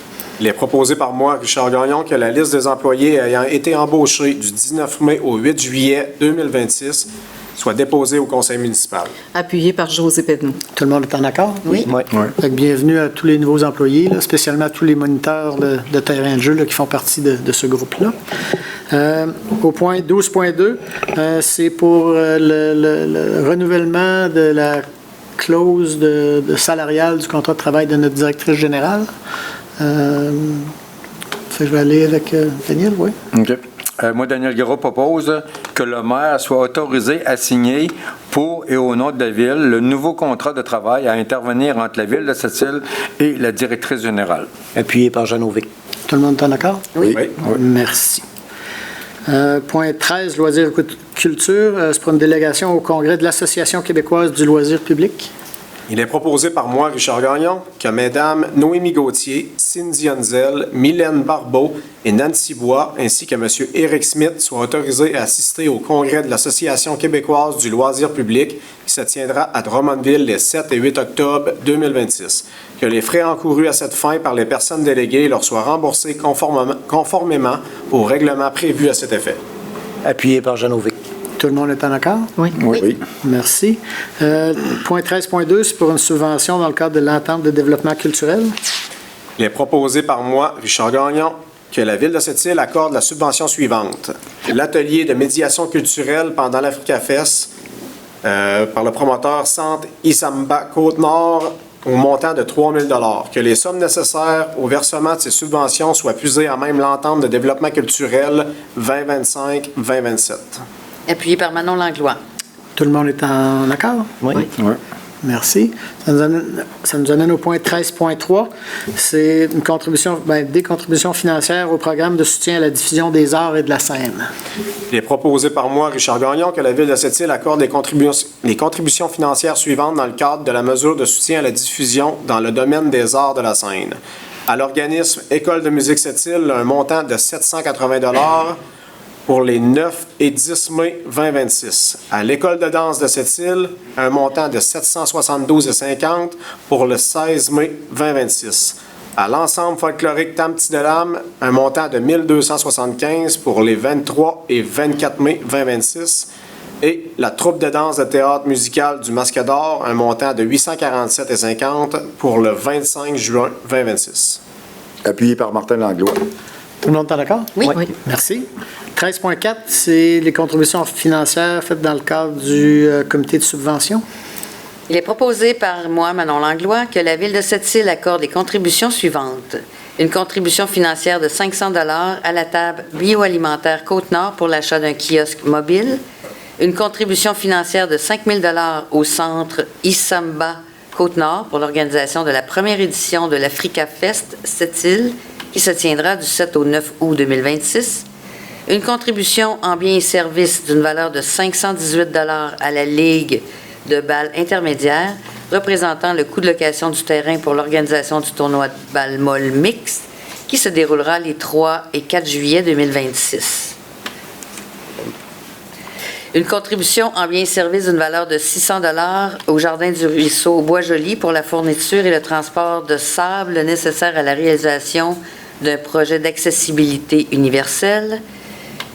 Il est proposé par moi, Richard Gagnon, que la liste des employés ayant été embauchés du 19 mai au 8 juillet 2026 soit déposée au conseil municipal. Appuyé par José Pedneau. Tout le monde est en accord? Oui. Fait que bienvenue à tous les nouveaux employés, là, spécialement à tous les moniteurs de terrain de jeu là, qui font partie de ce groupe-là. Au point 12.2, c'est pour le renouvellement de la clause de salariale du contrat de travail de notre directrice générale. Je vais aller avec Daniel, oui. OK. Moi, Daniel Guéraud propose que le maire soit autorisé à signer pour et au nom de la Ville le nouveau contrat de travail à intervenir entre la Ville de Sept-Îles et la directrice générale. Appuyé par Jean Auvic. Tout le monde est en accord? Oui. Merci. Point 13, loisirs et culture. C'est pour une délégation au congrès de l'Association québécoise du loisir public. Il est proposé par moi, Richard Gagnon, que Mesdames Noémie Gauthier, Cindy Honzel, Mylène Barbeau et Nancy Bois, ainsi que M. Éric Smith, soient autorisés à assister au congrès de l'Association québécoise du loisir public qui se tiendra à Drummondville les 7 et 8 octobre 2026. Que les frais encourus à cette fin par les personnes déléguées leur soient remboursés conformément au règlement prévu à cet effet. Appuyé par Jean Auvic. Tout le monde est en accord? Oui. Oui. Merci. Point 13.2, c'est pour une subvention dans le cadre de l'entente de développement culturel. Il est proposé par moi, Richard Gagnon, que la Ville de Sept-Îles accorde la subvention suivante. L'atelier de médiation culturelle pendant l'Africa-Fest par le promoteur Centre Isamba Côte-Nord au montant de 3 000 $. Que les sommes nécessaires au versement de ces subventions soient puisées à même l'entente de développement culturel 2025-2027. Appuyé par Manon Langlois. Tout le monde est en accord? Oui. Merci. Ça nous amène au point 13.3. C'est une contribution, des contributions financières au programme de soutien à la diffusion des arts et de la scène. Il est proposé par moi, Richard Gagnon, que la Ville de Sept-Îles accorde les contributions financières suivantes dans le cadre de la mesure de soutien à la diffusion dans le domaine des arts de la scène. À l'organisme École de musique Sept-Îles, un montant de 780 $ pour les 9 et 10 mai 2026. À l'École de danse de Sept-Îles, un montant de 772,50 pour le 16 mai 2026. À l'ensemble folklorique Tam-Petit-de-Lame, un montant de 1275 pour les 23 et 24 mai 2026. Et la troupe de danse de théâtre musical du Masque d'Or, un montant de 847,50 pour le 25 juin 2026. Appuyé par Martin Langlois. Tout le monde est en accord? Oui. Merci. 13.4, c'est les contributions financières faites dans le cadre du comité de subvention. Il est proposé par moi, Manon Langlois, que la Ville de Sept-Îles accorde les contributions suivantes. Une contribution financière de 500 $ à la table bioalimentaire Côte-Nord pour l'achat d'un kiosque mobile. Une contribution financière de 5 000 $ au centre Isamba Côte-Nord pour l'organisation de la première édition de l'Africa Fest Sept-Îles qui se tiendra du 7 au 9 août 2026. Une contribution en biens et services d'une valeur de 518 $ à la Ligue de balle intermédiaire, représentant le coût de location du terrain pour l'organisation du tournoi de balle molle mixte, qui se déroulera les 3 et 4 juillet 2026. Une contribution en biens et services d'une valeur de 600 $ au Jardin du Ruisseau Bois-Joli pour la fourniture et le transport de sable nécessaire à la réalisation d'un projet d'accessibilité universelle.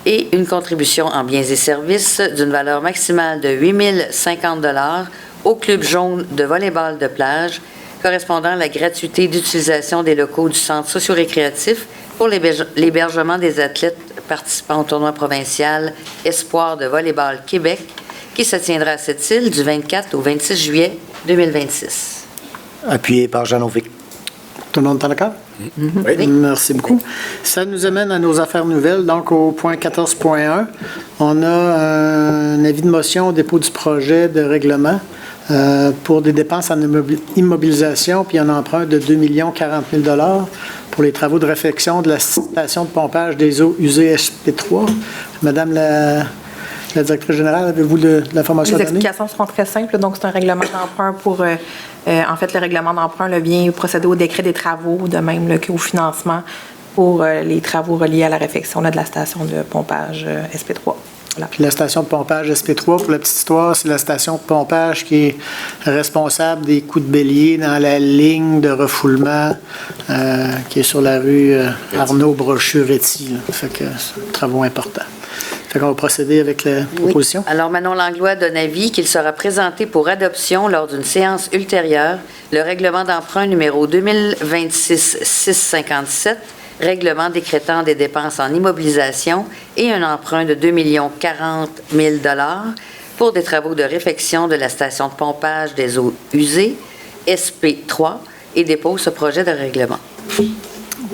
Et une contribution en biens et services d'une valeur maximale de 8 050 $ au Club jaune de volleyball de plage, correspondant à la gratuité d'utilisation des locaux du centre socio-récréatif pour l'hébergement des athlètes participant au tournoi provincial Espoir de volleyball Québec, qui se tiendra à Sept-Îles du 24 au 26 juillet 2026. Appuyé par Jean Novick. Tout le monde est d'accord? Oui. Merci beaucoup. Ça nous amène à nos affaires nouvelles. Donc, au point 14.1, on a un avis de motion au dépôt du projet de règlement pour des dépenses en immobilisation, puis un emprunt de 2 040 000 $ pour les travaux de réfection de la station de pompage des eaux usées SP3. Madame la directrice générale, avez-vous de l'information à Les donner? explications seront très simples. Donc, c'est un règlement d'emprunt pour... en fait, le règlement d'emprunt vient procéder au décret des travaux, de même qu'au financement pour les travaux reliés à la réfection de la station de pompage SP3. Voilà. Puis la station de pompage SP3, pour la petite histoire, c'est la station de pompage qui est responsable des coups de bélier dans la ligne de refoulement qui est sur la rue Arnaud-Brochu-Réty. Ça fait que c'est un travaux important. Fait qu'on va procéder avec la proposition. Oui. Alors, Manon Langlois donne avis qu'il sera présenté pour adoption lors d'une séance ultérieure le règlement d'emprunt numéro 2026-657, règlement décrétant des dépenses en immobilisation et un emprunt de 2 040 000 $ pour des travaux de réfection de la station de pompage des eaux usées, SP3, et dépose ce projet de règlement.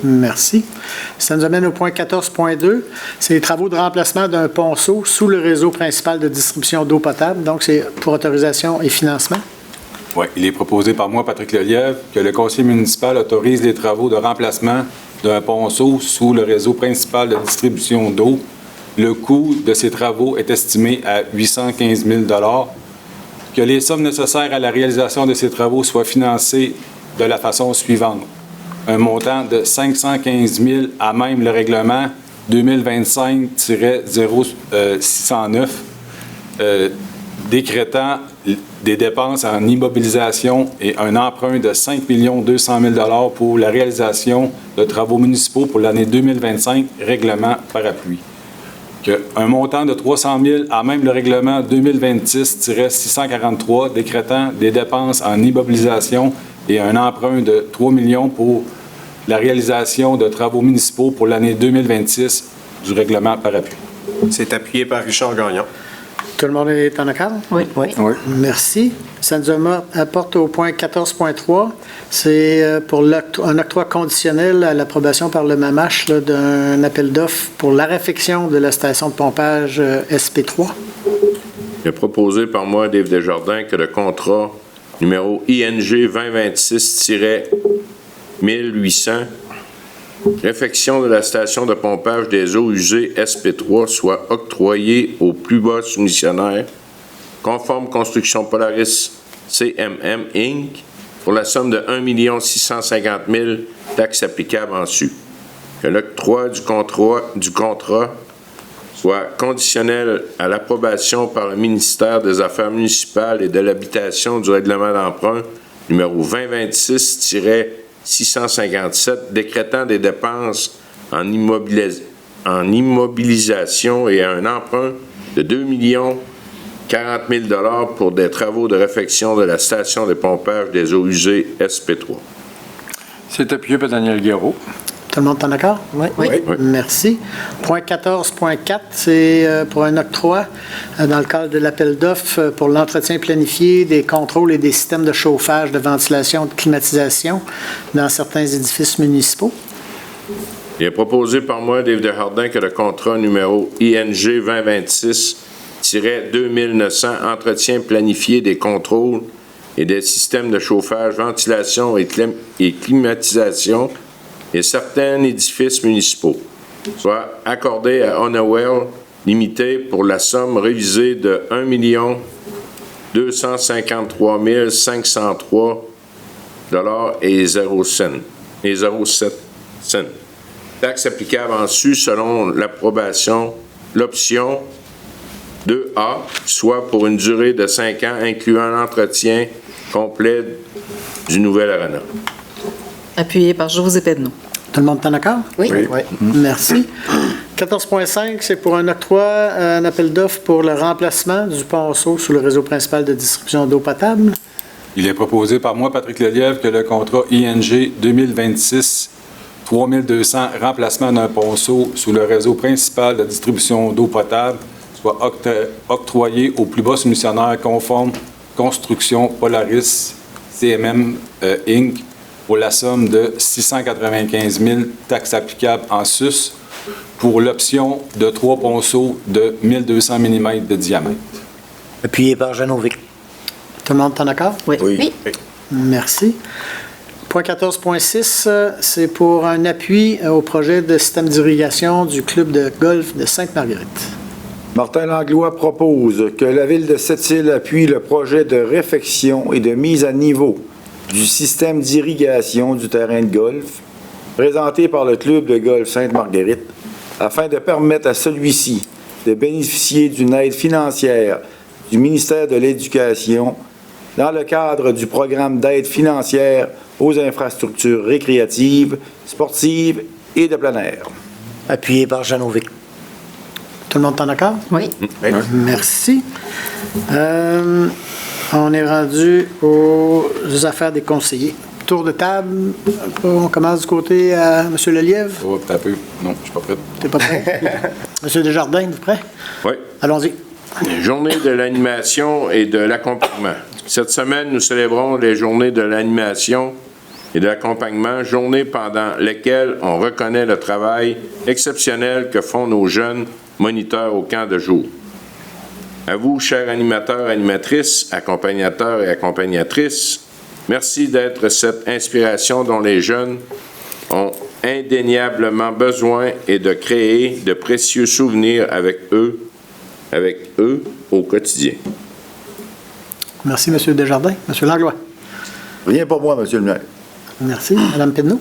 Merci. Ça nous amène au point 14.2. C'est les travaux de remplacement d'un ponceau sous le réseau principal de distribution d'eau potable. Donc, c'est pour autorisation et financement. Oui, il est proposé par moi, Patrick Lelièvre, que le conseil municipal autorise les travaux de remplacement d'un ponceau sous le réseau principal de distribution d'eau. Le coût de ces travaux est estimé à 815 000 $. Que les sommes nécessaires à la réalisation de ces travaux soient financées de la façon suivante. Un montant de 515 000 à même le règlement 2025-0609, décrétant des dépenses en immobilisation et un emprunt de 5 200 000 $ pour la réalisation de travaux municipaux pour l'année 2025, règlement parapluie. Un montant de 300 000 à même le règlement 2026-643, décrétant des dépenses en immobilisation et un emprunt de 3 millions pour la réalisation de travaux municipaux pour l'année 2026 du règlement parapluie. C'est appuyé par Richard Gagnon. Tout le monde est en accord? Oui. Merci. Ça nous apporte au point 14.3. C'est pour un octroi conditionnel à l'approbation par le MAMACH d'un appel d'offres pour la réfection de la station de pompage SP3. Il est proposé par moi, Dave Desjardins, que le contrat numéro ING 2026-1800, réfection de la station de pompage des eaux usées SP3, soit octroyé au plus bas soumissionnaire, conforme Construction Polaris CMM Inc., pour la somme de 1 650 000 taxes applicables en su. Que l'octroi du contrat soit conditionnel à l'approbation par le ministère des Affaires municipales et de l'Habitation du règlement d'emprunt numéro 2026-657, décrétant des dépenses en immobilisation et un emprunt de 2 040 000 $ pour des travaux de réfection de la station de pompage des eaux usées SP3. C'est appuyé par Daniel Guéraud. Tout le monde est en accord? Oui. Merci. Point 14.4, c'est pour un octroi dans le cadre de l'appel d'offres pour l'entretien planifié des contrôles et des systèmes de chauffage, de ventilation, de climatisation dans certains édifices municipaux. Il est proposé par moi, Dave Desjardins, que le contrat numéro ING 2026-2900, entretien planifié des contrôles et des systèmes de chauffage, ventilation et climatisation et certains édifices municipaux, soit accordé à Honeywell Limité pour la somme révisée de 1 253 503 et 0,07 cents. Taxe applicable en sus selon l'approbation, l'option 2A, soit pour une durée de 5 ans, incluant l'entretien complet du nouvel aréna. Appuyé par José Pedneau. Tout le monde est en accord? Oui. Oui. Merci. 14.5, c'est pour un octroi, un appel d'offres pour le remplacement du ponceau sur le réseau principal de distribution d'eau potable. Il est proposé par moi, Patrick Lelièvre, que le contrat ING 2026 3200 remplacement d'un ponceau sous le réseau principal de distribution d'eau potable soit octroyé au plus bas soumissionnaire conforme Construction Polaris CMM Inc. pour la somme de 695 000 taxes applicables en sus pour l'option de 3 ponceaux de 1200 mm de diamètre. Appuyé par Janovic. Tout le monde est en accord? Oui. Oui. Merci. Point 14.6, c'est pour un appui au projet de système d'irrigation du club de golf de Sainte-Marguerite. Martin Langlois propose que la Ville de Sept-Îles appuie le projet de réfection et de mise à niveau du système d'irrigation du terrain de golf présenté par le club de golf Sainte-Marguerite afin de permettre à celui-ci de bénéficier d'une aide financière du ministère de l'Éducation dans le cadre du programme d'aide financière aux infrastructures récréatives, sportives et de plein air. Appuyé par Janovic. Tout le monde est en accord? Oui. Merci. On est rendu aux affaires des conseillers. Tour de table. On commence du côté à M. Lelièvre. Oh, un peu. Non, je ne suis pas prêt. T'es pas prêt? M. Desjardins, vous prêt? Oui. Allons-y. Journée de l'animation et de l'accompagnement. Cette semaine, nous célébrons les journées de l'animation et de l'accompagnement, journées pendant lesquelles on reconnaît le travail exceptionnel que font nos jeunes moniteurs au camp de jour. À vous, chers animateurs, animatrices, accompagnateurs et accompagnatrices, merci d'être cette inspiration dont les jeunes ont indéniablement besoin et de créer de précieux souvenirs avec eux au quotidien. Merci, M. Desjardins. M. Langlois. Rien pour moi, M. le maire. Merci. Mme Pedneau.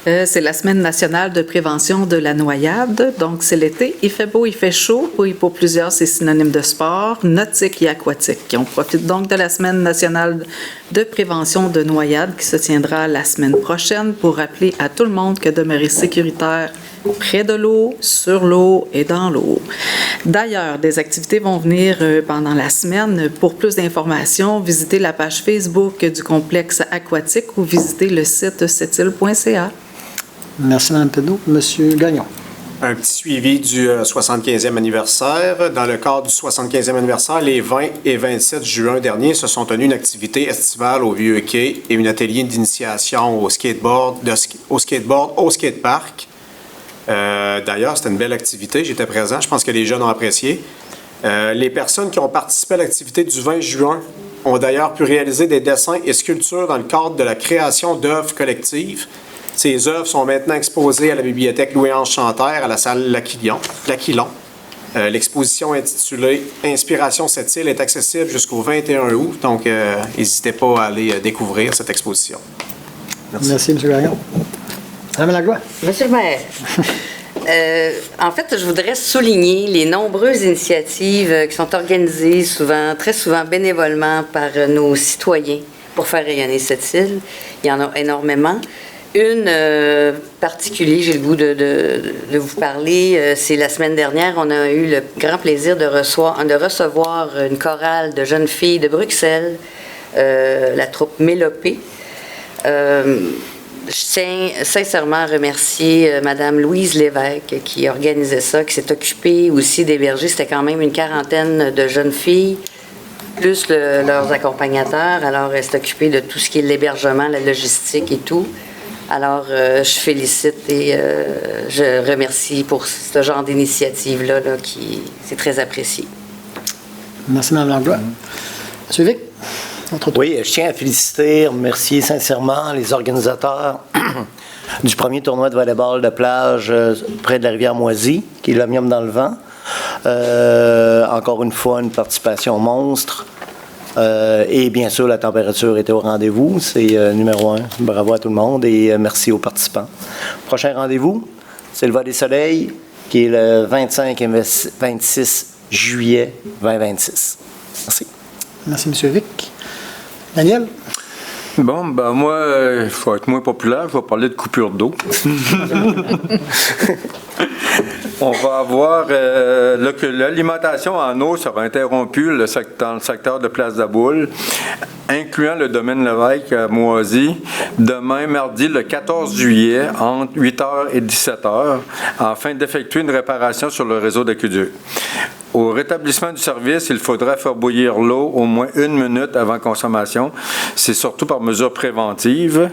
C'est la semaine nationale de prévention de la noyade. Donc, c'est l'été. Il fait beau, il fait chaud. Pour plusieurs, c'est synonyme de sport, nautique et aquatique. On profite donc de la semaine nationale de prévention de noyade qui se tiendra la semaine prochaine pour rappeler à tout le monde que demeurer sécuritaire près de l'eau, sur l'eau et dans l'eau. D'ailleurs, des activités vont venir pendant la semaine. Pour plus d'informations, visitez la page Facebook du complexe aquatique ou visitez le site sept-îles.ca. Merci, Mme Pedneau. M. Gagnon. Un petit suivi du 75e anniversaire. Dans le cadre du 75e anniversaire, les 20 et 27 juin dernier se sont tenues une activité estivale au Vieux-Quai et un atelier d'initiation au skateboard, au skatepark. D'ailleurs, c'était une belle activité. J'étais présent. Je pense que les jeunes ont apprécié. Les personnes qui ont participé à l'activité du 20 juin ont d'ailleurs pu réaliser des dessins et sculptures dans le cadre de la création d'œuvres collectives. Ces œuvres sont maintenant exposées à la bibliothèque Louis-Ange Chanter à la salle L'Aquilon. L'exposition intitulée « Inspiration Sept-Îles » est accessible jusqu'au 21 août, donc n'hésitez pas à aller découvrir cette exposition. Merci, M. Gagnon. Mme Langlois. Monsieur le maire, en fait, je voudrais souligner les nombreuses initiatives qui sont organisées très souvent bénévolement par nos citoyens pour faire rayonner cette île. Il y en a énormément. Une particulière, j'ai le goût de vous parler, c'est la semaine dernière, on a eu le grand plaisir de recevoir une chorale de jeunes filles de Bruxelles, la troupe Mélopée. Je tiens sincèrement à remercier Mme Louise Lévesque qui organisait ça, qui s'est occupée aussi d'héberger. C'était quand même une quarantaine de jeunes filles, plus leurs accompagnateurs. Alors, elle s'est occupée de tout ce qui est l'hébergement, la logistique et tout. Alors, je félicite et je remercie pour ce genre d'initiative-là qui c'est très apprécié. Merci, Mme Langlois. M. Vic. Oui, je tiens à féliciter, remercier sincèrement les organisateurs du premier tournoi de volleyball de plage près de la rivière Moisy, qui est l'Omnium dans le vent. Encore une fois, une participation monstre. Et bien sûr, la température était au rendez-vous. C'est numéro 1. Bravo à tout le monde et merci aux participants. Prochain rendez-vous, c'est le Volley Soleil, qui est le 25 et 26 juillet 2026. Merci. Merci, M. Vic. Daniel? Bon, ben moi, il faut être moins populaire, je vais parler de coupure d'eau. On va avoir que l'alimentation en eau sera interrompue dans le secteur de Place de la Boule, incluant le domaine Lévesque à Moisy, demain, mardi, le 14 juillet, entre 8h et 17h, afin d'effectuer une réparation sur le réseau d'aqueduc. Au rétablissement du service, il faudra faire bouillir l'eau au moins 1 minute avant consommation. C'est surtout par mesure préventive,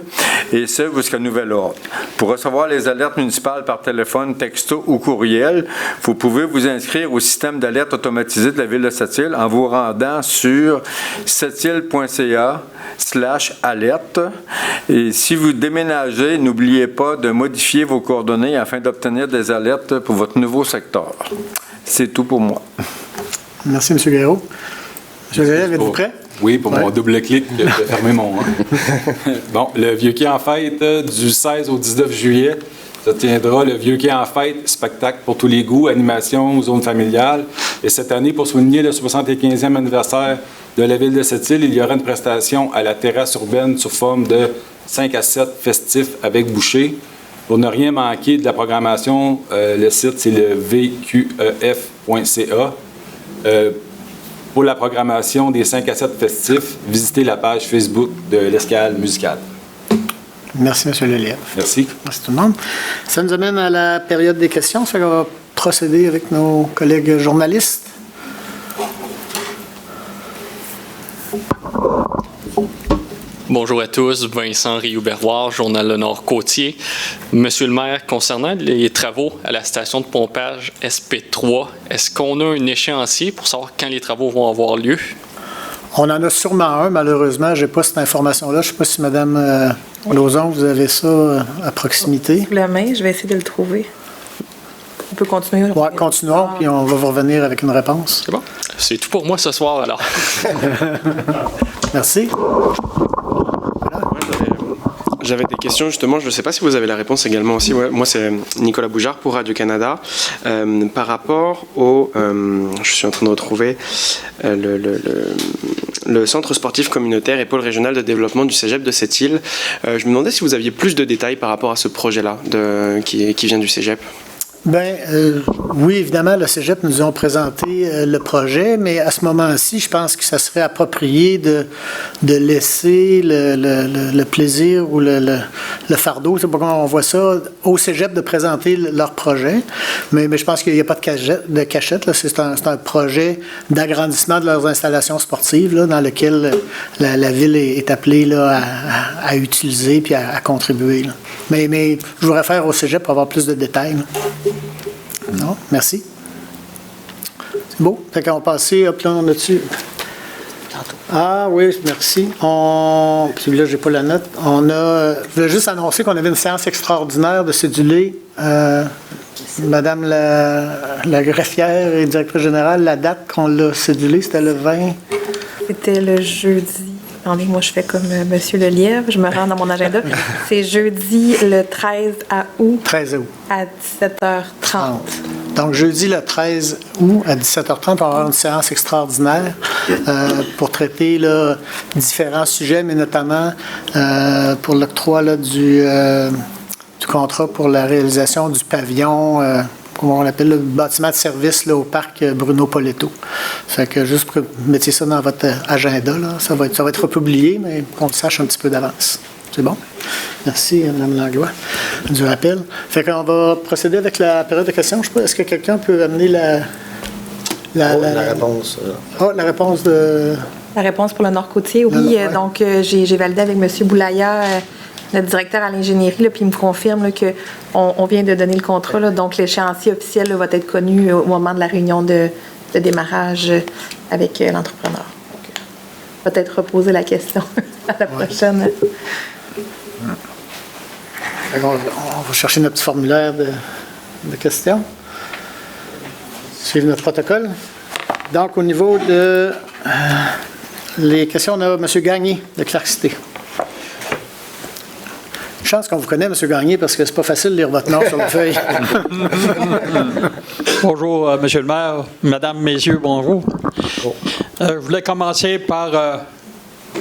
et ce, jusqu'à nouvel ordre. Pour recevoir les alertes municipales par téléphone, texto ou courriel, vous pouvez vous inscrire au système d'alerte automatisé de la Ville de Sept-Îles en vous rendant sur septile.ca/alerte. Et si vous déménagez, n'oubliez pas de modifier vos coordonnées afin d'obtenir des alertes pour votre nouveau secteur. C'est tout pour moi. Merci, M. Guéraud. M. Guéraud, êtes-vous prêt? Oui, pour mon double-clic, de fermer mon... Bon, le Vieux Quai en fête, du 16 au 19 juillet, se tiendra le Vieux Quai en fête, spectacle pour tous les goûts, animation, zone familiale. Et cette année, pour souligner le 75e anniversaire de la Ville de Sept-Îles, il y aura une prestation à la terrasse urbaine sous forme de 5 à 7 festifs avec boucher. Pour ne rien manquer de la programmation, le site, c'est le vqef.ca. Pour la programmation des 5 à 7 festifs, visitez la page Facebook de l'Escale musicale. Merci, M. Lelièvre. Merci. Merci tout le monde. Ça nous amène à la période des questions. Ça va procéder avec nos collègues journalistes. Bonjour à tous, Vincent Rioux-Berroir, Journal Le Nord-Côtier. Monsieur le maire, concernant les travaux à la station de pompage SP3, est-ce qu'on a un échéancier pour savoir quand les travaux vont avoir lieu? On en a sûrement un, malheureusement. Je n'ai pas cette information-là. Je ne sais pas si Mme Lauzon, vous avez ça à proximité. Sous la main, je vais essayer de le trouver. On peut continuer. Oui, continuons, puis on va vous revenir avec une réponse. C'est bon. C'est tout pour moi ce soir, alors. Merci. J'avais des questions, justement, je ne sais pas si vous avez la réponse également aussi. Ouais, moi, c'est Nicolas Boujard pour Radio-Canada. Par rapport au... je suis en train de retrouver le centre sportif communautaire et pôle régional de développement du Cégep de Sept-Îles. Je me demandais si vous aviez plus de détails par rapport à ce projet-là qui vient du Cégep. Bien, oui, évidemment, le Cégep nous ont présenté le projet, mais à ce moment-ci, je pense que ça serait approprié de laisser le plaisir ou le fardeau, c'est pas comment on voit ça, au Cégep de présenter leur projet. Mais je pense qu'il n'y a pas de cachette. Là. C'est un projet d'agrandissement de leurs installations sportives là, dans lequel la Ville est appelée là, à utiliser puis à contribuer. Là. Mais je vous réfère au Cégep pour avoir plus de détails. Là. Non, merci. C'est beau. Fait qu'on va passer, hop là, on a dessus. Ah oui, merci. Puis là, j'ai pas la note. Je voulais juste annoncer qu'on avait une séance extraordinaire de cédulé. Madame la greffière et directrice générale, la date qu'on l'a cédulée, c'était le 20. C'était le jeudi. Attendez, moi, je fais comme M. Lelièvre. Je me rends dans mon agenda. C'est jeudi le 13 août. 13 août. À 17h30. Donc, jeudi le 13 août à 17h30, on va avoir une séance extraordinaire pour traiter là, différents sujets, mais notamment pour l'octroi là, du contrat pour la réalisation du pavillon, comment on l'appelle, le bâtiment de service là, au parc Bruno Poletto. Fait que juste pour que vous mettiez ça dans votre agenda, là, ça va être republié, mais qu'on le sache un petit peu d'avance. C'est bon? Merci, Mme Langlois, du rappel. Fait qu'on va procéder avec la période de questions. Je sais pas, est-ce que quelqu'un peut amener la réponse. La réponse de... La réponse pour le Nord-Côtier, oui. Ouais. Donc, j'ai validé avec M. Boulaya, notre directeur à l'ingénierie, là, puis il me confirme qu'on vient de donner le contrat. Là, donc, l'échéancier officiel là, va être connu au moment de la réunion de démarrage avec l'entrepreneur. peut-être reposer la question à la prochaine. On va chercher notre petit formulaire de questions. Suivre notre protocole. Donc, au niveau de les questions, on a M. Gagné de Clark-Cité. Chance qu'on vous connaît, M. Gagné, parce que c'est pas facile de lire votre nom sur la feuille. Bonjour, M. le maire. Mesdames, Messieurs, bonjour. Je voulais commencer par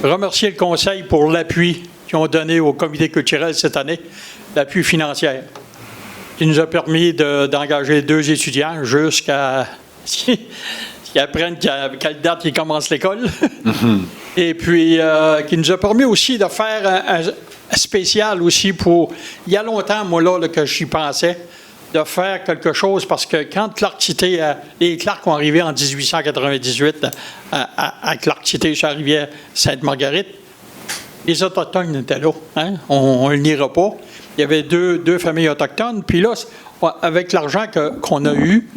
remercier le Conseil pour l'appui qu'ils ont donné au comité culturel cette année, l'appui financier, qui nous a permis d'engager 2 étudiants jusqu'à qu'ils apprennent à quelle date ils commencent l'école. Et puis, qui nous a permis aussi de faire un spécial aussi pour... Il y a longtemps, moi, là que j'y pensais, de faire quelque chose, parce que quand Clark-Cité... les Clark ont arrivé en 1898 à Clark-Cité, sur la rivière Sainte-Marguerite, les Autochtones étaient là. Hein? On ne le niera pas. Il y avait deux familles autochtones. Puis là, avec l'argent qu'on a eu,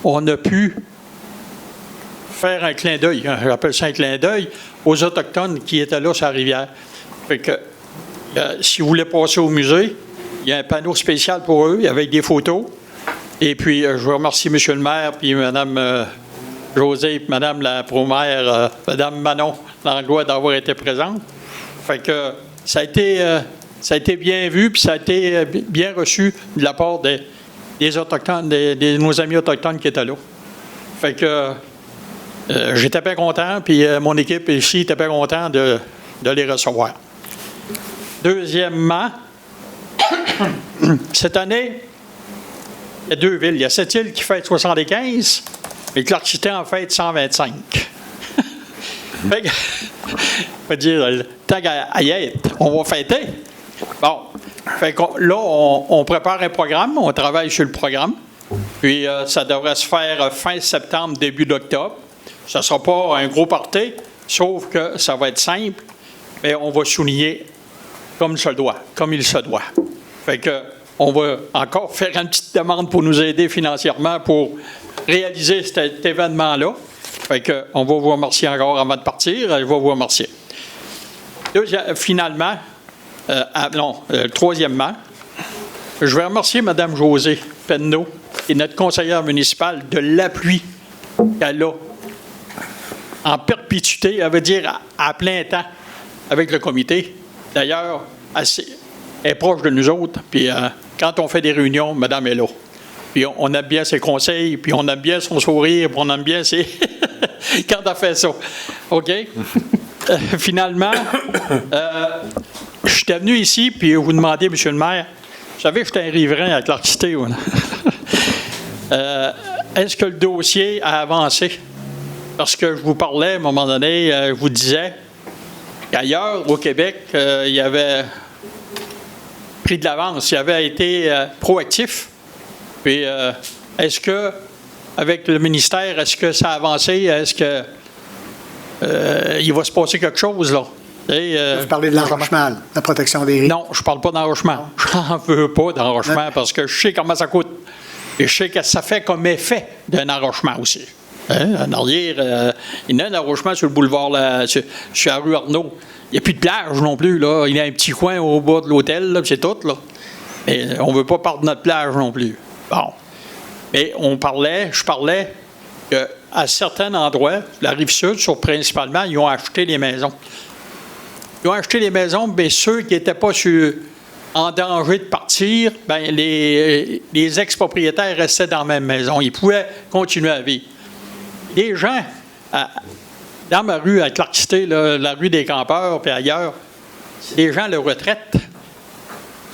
on a pu faire un clin d'œil, j'appelle ça un clin d'œil, aux Autochtones qui étaient là sur la rivière. Fait que, si vous voulez passer au musée, il y a un panneau spécial pour eux, avec des photos. Et puis, je vous remercie M. le maire, puis Mme Josée, puis Mme la pro-maire, Mme Manon Langlois d'avoir été présente. Fait que ça a été bien vu, puis ça a été bien reçu de la part des Autochtones, de nos amis autochtones qui étaient là. Fait que j'étais bien content, puis mon équipe ici était bien content de les recevoir. Deuxièmement, cette année, il y a 2 villes. Il y a Sept-Îles qui fête 75, et Clark-Cité en fête 125. Fait que, on va dire, tant qu'à y être, on va fêter. Bon, fait que là, on prépare un programme, on travaille sur le programme, puis ça devrait se faire fin septembre, début d'octobre. Ça ne sera pas un gros party, sauf que ça va être simple, mais on va souligner comme il se doit. Fait que on va encore faire une petite demande pour nous aider financièrement pour réaliser cet événement-là. Fait que on va vous remercier encore avant de partir. Je vais vous remercier. Troisièmement, je vais remercier Mme Josée Penneau, qui est notre conseillère municipale, de l'appui qu'elle a en perpétuité, elle veut dire à plein temps, avec le comité. D'ailleurs, elle est proche de nous autres, puis quand on fait des réunions, Madame est là. Puis on aime bien ses conseils, puis on aime bien son sourire, puis on aime bien ses... quand elle fait ça. OK? Finalement, je suis venu ici, puis vous demandez, Monsieur le maire, vous savez que j'étais un riverain à Clark-Cité. Est-ce que le dossier a avancé? Parce que je vous parlais, à un moment donné, je vous disais qu'ailleurs, au Québec, il avait pris de l'avance, il avait été proactif. Puis, est-ce que, avec le ministère, est-ce que ça a avancé? Est-ce que il va se passer quelque chose, là? Vous parlez de l'enrochement, la protection des riz. Non, je ne parle pas d'enrochement. Je n'en veux pas d'enrochement parce que je sais comment ça coûte. Et je sais que ça fait comme effet d'un enrochement aussi. En arrière, il y a un enrochement sur le boulevard, là, sur la rue Arnaud. Il n'y a plus de plage non plus, là. Il y a un petit coin au bas de l'hôtel, là, c'est tout, là. Mais on ne veut pas perdre notre plage non plus. Bon. Mais je parlais qu'à certains endroits, la Rive-Sud, principalement, ils ont acheté les maisons. Ils ont acheté les maisons, mais ceux qui n'étaient pas en danger de partir, bien, les ex-propriétaires restaient dans la même maison. Ils pouvaient continuer à vivre. Les gens, dans ma rue à Clark-Cité, la rue des Campeurs, puis ailleurs, c'est des gens de retraite.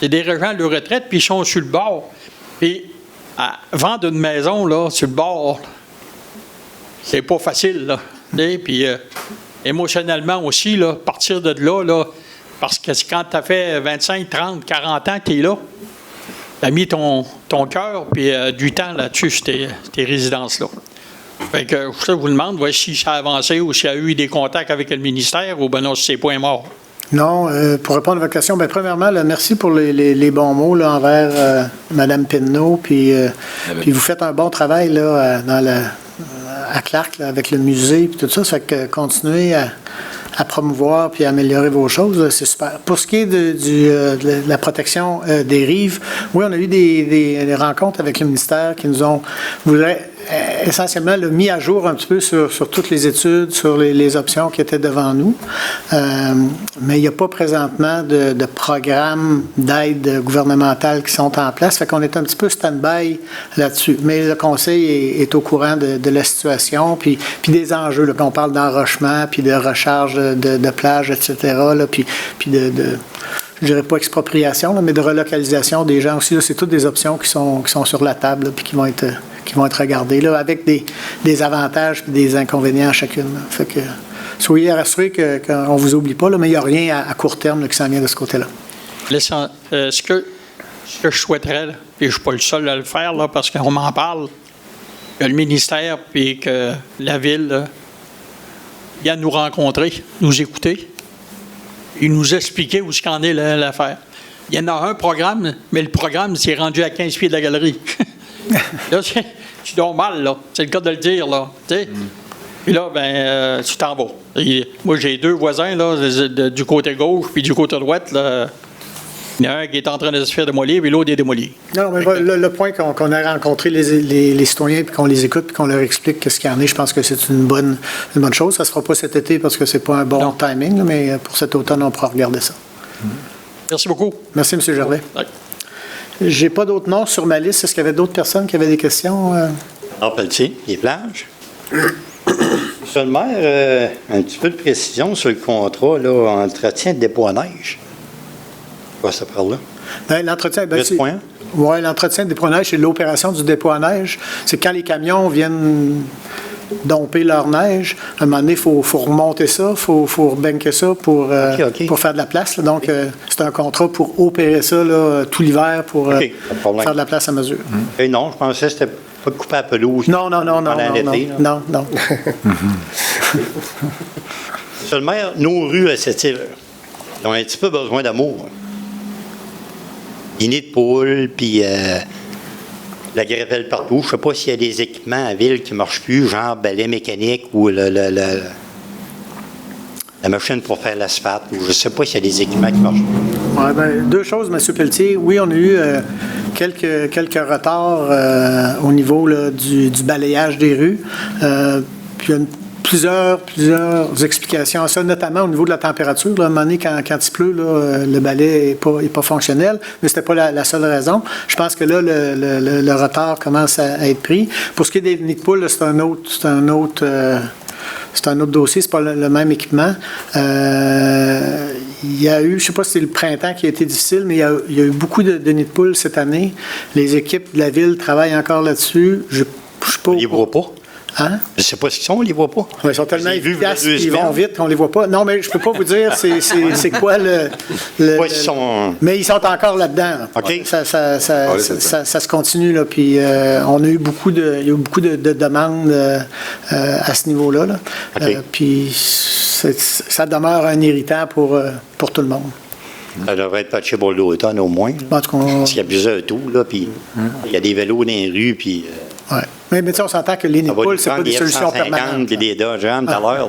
C'est des gens de retraite, puis ils sont sur le bord. Puis, vendre une maison, là, sur le bord, c'est pas facile, là. Puis, émotionnellement aussi, là, partir de là, parce que quand tu as fait 25, 30, 40 ans que tu es là, tu as mis ton cœur puis du temps là-dessus sur tes résidences-là. Fait que je vous demande, si ça a avancé ou s'il y a eu des contacts avec le ministère ou non, si c'est point mort. Non, pour répondre à votre question, premièrement, là, merci pour les bons mots là, envers Mme Penneau, puis vous faites un bon travail là, à Clark là, avec le musée et tout ça, ça fait que continuez à promouvoir puis à améliorer vos choses, là, c'est super. Pour ce qui est de la protection des rives, oui, on a eu des rencontres avec le ministère qui nous ont essentiellement mis à jour un petit peu sur toutes les études, sur les options qui étaient devant nous. Mais il n'y a pas présentement de programme d'aide gouvernementale qui sont en place. Fait qu'on est un petit peu stand-by là-dessus. Mais le Conseil est au courant de la situation, puis des enjeux, là, qu'on parle d'enrochement, puis de recharge de plages, etc., là, puis je dirais pas expropriation, là, mais de relocalisation des gens aussi. Là, c'est toutes des options qui sont sur la table, là, puis qui vont être regardées, là, avec des avantages et des inconvénients à chacune. Là. Fait que soyez rassurés qu'on ne vous oublie pas, là, mais il n'y a rien à court terme là, qui s'en vient de ce côté-là. Ce que je souhaiterais, là, et je ne suis pas le seul à le faire, là, parce qu'on m'en parle, que le ministère et que la Ville là, viennent nous rencontrer, nous écouter, et nous expliquer où ce qu'en est l'affaire. Il y en a un programme, mais le programme s'est rendu à 15 pieds de la galerie. Là, tu dors mal, là. C'est le cas de le dire, là. Puis là, tu t'en vas. Et moi, j'ai deux voisins, là, du côté gauche puis du côté droite, là. Il y en a un qui est en train de se faire démolir, puis l'autre est démoli. Non, mais le point qu'on a rencontré les citoyens, puis qu'on les écoute, puis qu'on leur explique ce qu'il y en est, je pense que c'est une bonne chose. Ça ne se fera pas cet été parce que c'est pas un bon timing, là, mais pour cet automne, on pourra regarder ça. Merci beaucoup. Merci, M. Gervais. Ouais. J'ai pas d'autres noms sur ma liste. Est-ce qu'il y avait d'autres personnes qui avaient des questions? Pelletier, les plages. Monsieur le maire, un petit peu de précision sur le contrat, là, entretien de dépôt à neige. Quoi ça parle là? Bien, l'entretien, oui, l'entretien de dépôt à neige, c'est l'opération du dépôt à neige. C'est quand les camions viennent domper leur neige. À un moment donné, il faut remonter ça, il faut rebanker ça pour faire de la place. Là. Donc, c'est un contrat pour opérer ça là, tout l'hiver pour faire de la place à mesure. Et non, je pensais que c'était pas de couper à pelouse. Non. Monsieur le maire, nos rues à cette île, ils ont un petit peu besoin d'amour. Des nids de poules, puis la greffelle partout. Je ne sais pas s'il y a des équipements à ville qui ne marchent plus, genre balai mécanique ou la machine pour faire l'asphalte. Je ne sais pas s'il y a des équipements qui marchent plus. Ouais, deux choses, M. Pelletier. Oui, on a eu quelques retards au niveau là, du balayage des rues. Puis il y a plusieurs explications à ça, notamment au niveau de la température. Là, à un moment donné, quand il pleut, là, le balai n'est pas fonctionnel, mais ce n'était pas la seule raison. Je pense que là, le retard commence à être pris. Pour ce qui est des nids de poules, là, c'est un autre dossier, c'est pas le même équipement. Il y a eu, je ne sais pas si c'est le printemps qui a été difficile, mais il y a eu beaucoup de nids de poules cette année. Les équipes de la Ville travaillent encore là-dessus. Je sais pas. On les voit pas. Hein? Je ne sais pas ce qu'ils sont, on ne les voit pas. Ils sont tellement efficaces, ils vont vite qu'on ne les voit pas. Non, mais je ne peux pas vous dire c'est quoi mais ils sont encore là-dedans. Là. OK. Ça se continue, là. Puis on a eu beaucoup de demandes à ce niveau-là. Là. OK. Puis ça demeure un irritant pour tout le monde. Ça devrait être patché pour l'automne au moins. Parce qu'il y a plusieurs tours, là, puis il y a des vélos dans les rues, puis... Oui. Mais on s'entend que les nids de poules, ce n'est pas des solutions permanentes. Et des Dodge Ram tout à l'heure.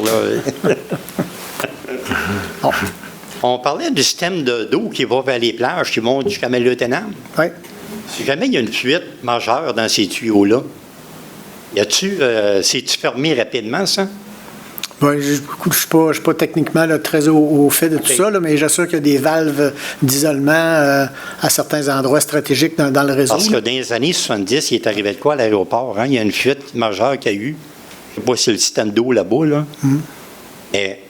On parlait du système d'eau qui va vers les plages, qui monte jusqu'à Milieu-Ténam. Oui. Si jamais il y a une fuite majeure dans ces tuyaux-là, c'est-tu fermé rapidement, ça? Ouais, je ne suis pas techniquement là, très au fait de tout ça, là, mais j'assure qu'il y a des valves d'isolement à certains endroits stratégiques dans le réseau. Parce que dans les années 70, il est arrivé de quoi à l'aéroport? Hein? Il y a une fuite majeure qu'il y a eu. Je ne sais pas si c'est le système d'eau là-bas. Là. Mais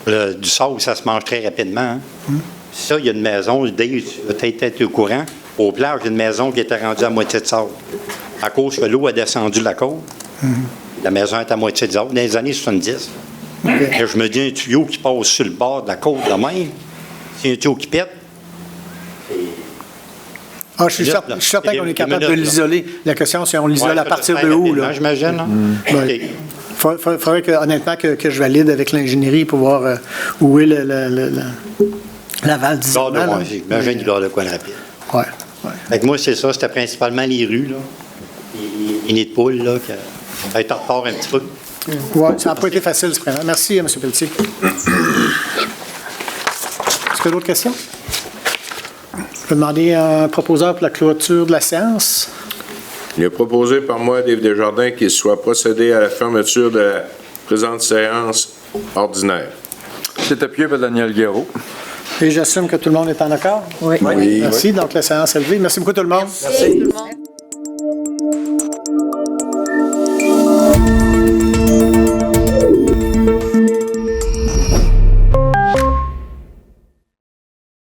du sable, ça se mange très rapidement. Hein? Ça, il y a une maison, Dave, tu vas peut-être être au courant. Au plage, il y a une maison qui était rendue à moitié de sable. À cause que l'eau a descendu la côte. La maison est à moitié de sable. Dans les années 70. Et je me dis, un tuyau qui passe sur le bord de la côte de même, c'est un tuyau qui pète. Je suis certain qu'on est capable de l'isoler. La question, c'est on l'isole à partir de où? Là? J'imagine. Il faudrait honnêtement que je valide avec l'ingénierie pour voir où est la valve d'isolement. J'imagine qu'il doit y avoir de quoi de rapide. Oui. Fait moi, c'est ça. C'était principalement les rues, là. Les nids de poules, là, qui été en retard un petit peu. Oui, ça n'a pas été facile ce printemps. Merci, M. Pelletier. Est-ce qu'il y a d'autres questions? Je vais demander à un proposeur pour la clôture de la séance. Il est proposé par moi, Dave Desjardins, qu'il soit procédé à la fermeture de la présente séance ordinaire. C'est appuyé par Daniel Guéraud. Et j'assume que tout le monde est en accord? Oui. Merci. Donc, la séance est levée. Merci beaucoup, tout le monde. Merci tout le monde.